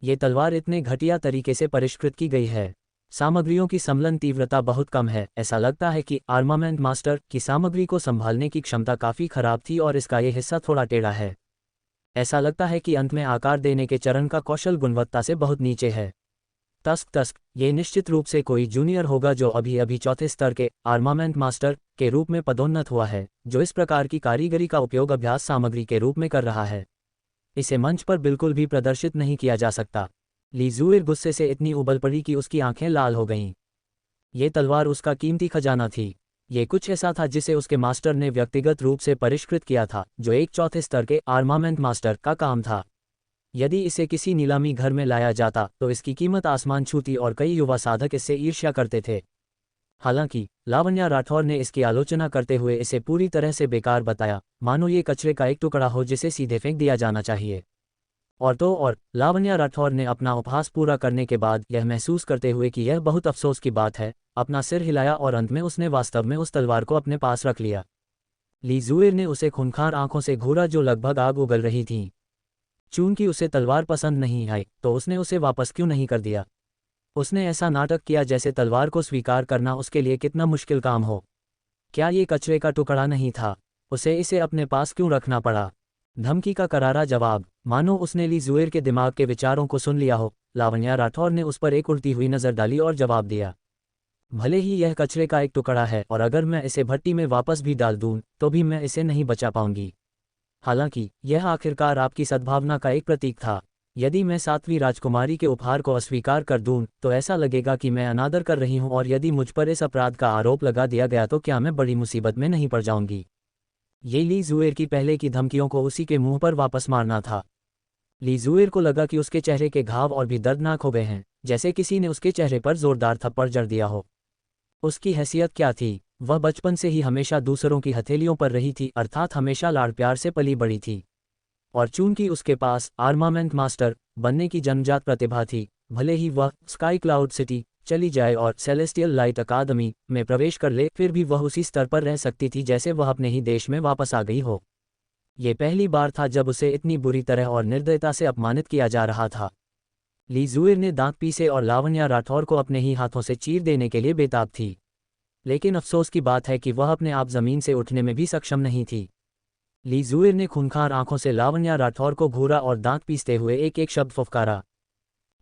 ये तलवार इतने घटिया तरीके से परिष्कृत की गई है। सामग्रियों की समलन तीव्रता बहुत कम है। ऐसा लगता है कि आर्मामेंट मास्टर की सामग्री को संभालने की क्षमता काफ़ी खराब थी और इसका ये हिस्सा थोड़ा टेढ़ा है। ऐसा लगता है कि अंत में आकार देने के चरण का कौशल गुणवत्ता से बहुत नीचे है। तस्क ये निश्चित रूप से कोई जूनियर होगा जो अभी अभी चौथे स्तर के आर्मामेंट मास्टर के रूप में पदोन्नत हुआ है, जो इस प्रकार की कारीगरी का उपयोग अभ्यास सामग्री के रूप में कर रहा है। इसे मंच पर बिल्कुल भी प्रदर्शित नहीं किया जा सकता। ली जुएर गुस्से से इतनी उबल पड़ी कि उसकी आंखें लाल हो गईं। ये तलवार उसका कीमती खजाना थी। ये कुछ ऐसा था जिसे उसके मास्टर ने व्यक्तिगत रूप से परिष्कृत किया था, जो एक चौथे स्तर के आर्मामेंट मास्टर का काम था। यदि इसे किसी नीलामी घर में लाया जाता तो इसकी कीमत आसमान छूती और कई युवा साधक इससे ईर्ष्या करते थे। हालांकि लावण्या राठौर ने इसकी आलोचना करते हुए इसे पूरी तरह से बेकार बताया, मानो ये कचरे का एक टुकड़ा हो जिसे सीधे फेंक दिया जाना चाहिए। और लावण्या राठौर ने अपना उपहास पूरा करने के बाद यह महसूस करते हुए कि यह बहुत अफसोस की बात है, अपना सिर हिलाया और अंत में उसने वास्तव में उस तलवार को अपने पास रख लिया। ली जुएर ने उसे खूंखार आंखों से घूरा जो लगभग आग उगल रही थीं। चूंकि उसे तलवार पसंद नहीं आई तो उसने उसे वापस क्यों नहीं कर दिया। उसने ऐसा नाटक किया जैसे तलवार को स्वीकार करना उसके लिए कितना मुश्किल काम हो। क्या ये कचरे का टुकड़ा नहीं था? उसे इसे अपने पास क्यों रखना पड़ा? धमकी का करारा जवाब, मानो उसने ली जुएर के दिमाग के विचारों को सुन लिया हो। लावण्या राठौर ने उस पर एक उड़ती हुई नज़र डाली और जवाब दिया, भले ही यह कचरे का एक टुकड़ा है और अगर मैं इसे भट्टी में वापस भी डाल दूं तो भी मैं इसे नहीं बचा पाऊंगी। हालांकि यह आखिरकार आपकी सद्भावना का एक प्रतीक था। यदि मैं 7वीं राजकुमारी के उपहार को अस्वीकार कर दूं तो ऐसा लगेगा कि मैं अनादर कर रही हूं और यदि मुझ पर इस अपराध का आरोप लगा दिया गया तो क्या मैं बड़ी मुसीबत में नहीं पड़ जाऊंगी। ये ली जुएर की पहले की धमकियों को उसी के मुंह पर वापस मारना था। ली जुएर को लगा कि उसके चेहरे के घाव और भी दर्दनाक हो गए हैं, जैसे किसी ने उसके चेहरे पर जोरदार थप्पड़ जड़ दिया हो। उसकी हैसियत क्या थी? वह बचपन से ही हमेशा दूसरों की हथेलियों पर रही थी, अर्थात हमेशा लाड़ प्यार से पली बड़ी थी। और चूंकि उसके पास आर्मामेंट मास्टर बनने की जन्मजात प्रतिभा थी, भले ही वह स्काई क्लाउड सिटी चली जाए और सेलेस्टियल लाइट अकादमी में प्रवेश कर ले, फिर भी वह उसी स्तर पर रह सकती थी जैसे वह अपने ही देश में वापस आ गई हो। ये पहली बार था जब उसे इतनी बुरी तरह और निर्दयता से अपमानित किया जा रहा था। ली जुएर ने दांत पीसे और लावण्या राठौर को अपने ही हाथों से चीर देने के लिए बेताब थी, लेकिन अफसोस की बात है कि वह अपने आप जमीन से उठने में भी सक्षम नहीं थी। ली जुएर ने खूंखार आंखों से लावण्या राठौर को घूरा और दांत पीसते हुए एक एक शब्द फुफकारा,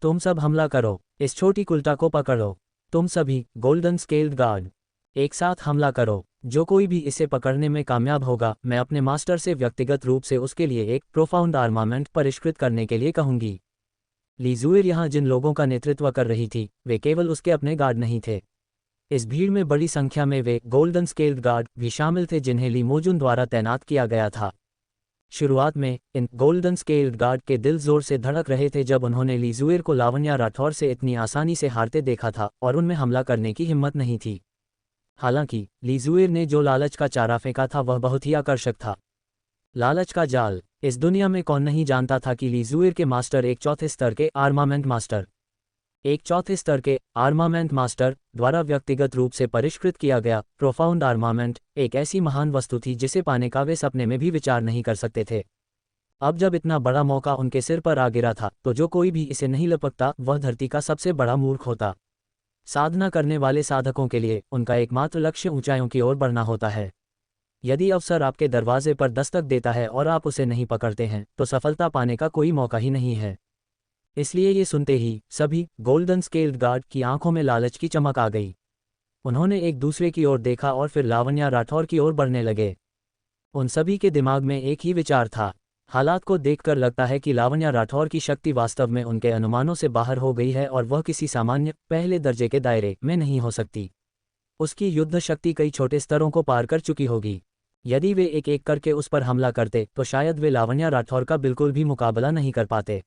तुम सब हमला करो, इस छोटी कुल्टा को पकड़ो, तुम सभी गोल्डन स्केल्ड गार्ड एक साथ हमला करो। जो कोई भी इसे पकड़ने में कामयाब होगा, मैं अपने मास्टर से व्यक्तिगत रूप से उसके लिए एक प्रोफाउंड आर्मामेंट परिष्कृत करने के लिए कहूंगी। ली जुएर यहाँ जिन लोगों का नेतृत्व कर रही थी वे केवल उसके अपने गार्ड नहीं थे। इस भीड़ में बड़ी संख्या में वे गोल्डन स्केल्ड गार्ड भी शामिल थे जिन्हें ली मोजुन द्वारा तैनात किया गया था। शुरुआत में इन गोल्डन स्केल्ड गार्ड के दिल जोर से धड़क रहे थे जब उन्होंने ली जुएर को लावण्या राठौर से इतनी आसानी से हारते देखा था और उनमें हमला करने की हिम्मत नहीं थी। हालांकि ली जुएर ने जो लालच का चारा फेंका था वह बहुत ही आकर्षक था। लालच का जाल। इस दुनिया में कौन नहीं जानता था कि ली जुएर के मास्टर एक चौथे स्तर के आर्मामेंट मास्टर द्वारा व्यक्तिगत रूप से परिष्कृत किया गया प्रोफाउंड आर्मामेंट एक ऐसी महान वस्तु थी जिसे पाने का वे सपने में भी विचार नहीं कर सकते थे। अब जब इतना बड़ा मौका उनके सिर पर आ गिरा था तो जो कोई भी इसे नहीं लपकता वह धरती का सबसे बड़ा मूर्ख होता। साधना करने वाले साधकों के लिए उनका एकमात्र लक्ष्य ऊंचाइयों की ओर बढ़ना होता है। यदि अवसर आपके दरवाजे पर दस्तक देता है और आप उसे नहीं पकड़ते हैं तो सफलता पाने का कोई मौका ही नहीं है। इसलिए ये सुनते ही सभी गोल्डन स्केल्ड गार्ड की आंखों में लालच की चमक आ गई। उन्होंने एक दूसरे की ओर देखा और फिर लावण्या राठौर की ओर बढ़ने लगे। उन सभी के दिमाग में एक ही विचार था। हालात को देखकर लगता है कि लावण्या राठौर की शक्ति वास्तव में उनके अनुमानों से बाहर हो गई है और वह किसी सामान्य पहले दर्जे के दायरे में नहीं हो सकती। उसकी युद्ध शक्ति कई छोटे स्तरों को पार कर चुकी होगी। यदि वे एक एक करके उस पर हमला करते तो शायद वे लावण्या राठौर का बिल्कुल भी मुकाबला नहीं कर पाते।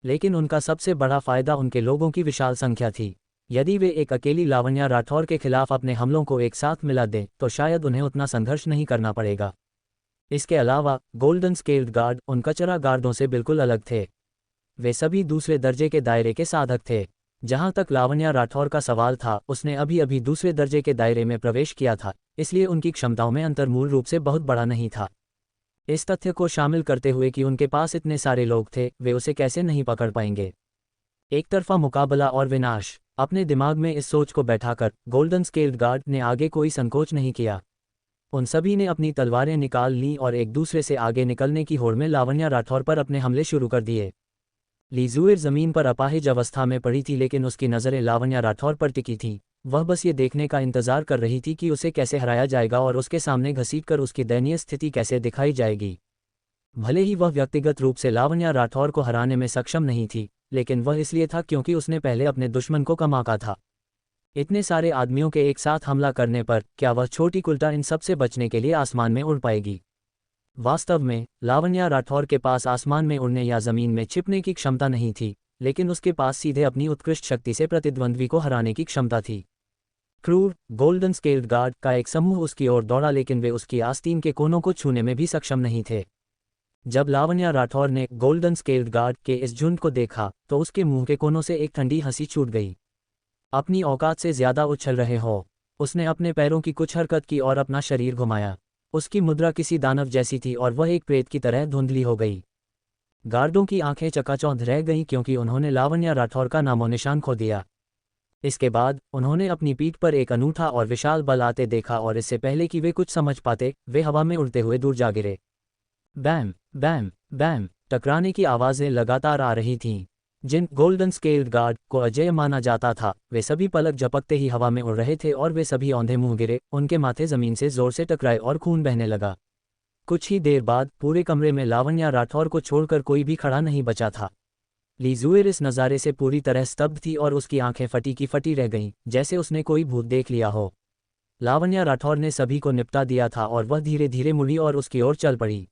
लेकिन उनका सबसे बड़ा फायदा उनके लोगों की विशाल संख्या थी। यदि वे एक अकेली लावण्या राठौर के खिलाफ अपने हमलों को एक साथ मिला दें तो शायद उन्हें उतना संघर्ष नहीं करना पड़ेगा। इसके अलावा गोल्डन स्केल्ड गार्ड उन कचरा गार्डों से बिल्कुल अलग थे। वे सभी दूसरे दर्जे के दायरे के साधक थे। जहां तक लावण्या राठौर का सवाल था, उसने अभी अभी दूसरे दर्जे के दायरे में प्रवेश किया था, इसलिए उनकी क्षमताओं में अंतर मूल रूप से बहुत बड़ा नहीं था। इस तथ्य को शामिल करते हुए कि उनके पास इतने सारे लोग थे, वे उसे कैसे नहीं पकड़ पाएंगे। एक तरफा मुकाबला और विनाश। अपने दिमाग में इस सोच को बैठाकर गोल्डन स्केल्ड गार्ड ने आगे कोई संकोच नहीं किया। उन सभी ने अपनी तलवारें निकाल लीं और एक दूसरे से आगे निकलने की होड़ में लावण्या राठौर पर अपने हमले शुरू कर दिए। लीजुएर जमीन पर अपाहिज अवस्था में पड़ी थी, लेकिन उसकी नज़रें लावण्या राठौर पर टिकी थीं। वह बस ये देखने का इंतजार कर रही थी कि उसे कैसे हराया जाएगा और उसके सामने घसीटकर उसकी दयनीय स्थिति कैसे दिखाई जाएगी। भले ही वह व्यक्तिगत रूप से लावण्या राठौर को हराने में सक्षम नहीं थी, लेकिन वह इसलिए था क्योंकि उसने पहले अपने दुश्मन को कम आंका था। इतने सारे आदमियों के एक साथ हमला करने पर क्या वह छोटी कुल्टा इन सब से बचने के लिए आसमान में उड़ पाएगी? वास्तव में लावण्या राठौर के पास आसमान में उड़ने या जमीन में छिपने की क्षमता नहीं थी, लेकिन उसके पास सीधे अपनी उत्कृष्ट शक्ति से प्रतिद्वंद्वी को हराने की क्षमता थी। क्रूर गोल्डन स्केल्ड गार्ड का एक समूह उसकी ओर दौड़ा, लेकिन वे उसकी आस्तीन के कोनों को छूने में भी सक्षम नहीं थे। जब लावण्या राठौर ने गोल्डन स्केल्ड गार्ड के इस झुंड को देखा तो उसके मुंह के कोनों से एक ठंडी हंसी छूट गई। अपनी औकात से ज्यादा उछल रहे हो। उसने अपने पैरों की कुछ हरकत की और अपना शरीर घुमाया। उसकी मुद्रा किसी दानव जैसी थी और वह एक प्रेत की तरह धुंधली हो गई। गार्डों की आंखें चकाचौंध रह गईं क्योंकि उन्होंने लावण्या राठौर का नामो निशान खो दिया। इसके बाद उन्होंने अपनी पीठ पर एक अनूठा और विशाल बल आते देखा और इससे पहले कि वे कुछ समझ पाते, वे हवा में उड़ते हुए दूर जा गिरे। बैम बैम बैम टकराने की आवाज़ें लगातार आ रही थीं। जिन गोल्डन स्केल्ड गार्ड को अजेय माना जाता था, वे सभी पलक झपकते ही हवा में उड़ रहे थे और वे सभी औंधे मुंह गिरे, उनके माथे जमीन से जोर से टकराए और खून बहने लगा। कुछ ही देर बाद पूरे कमरे में लावण्या राठौर को छोड़कर कोई भी खड़ा नहीं बचा था। लीजुएर इस नज़ारे से पूरी तरह स्तब्ध थी और उसकी आंखें फटी की फटी रह गईं, जैसे उसने कोई भूत देख लिया हो। लावण्या राठौर ने सभी को निपटा दिया था और वह धीरे धीरे मुड़ी और उसकी ओर चल पड़ी।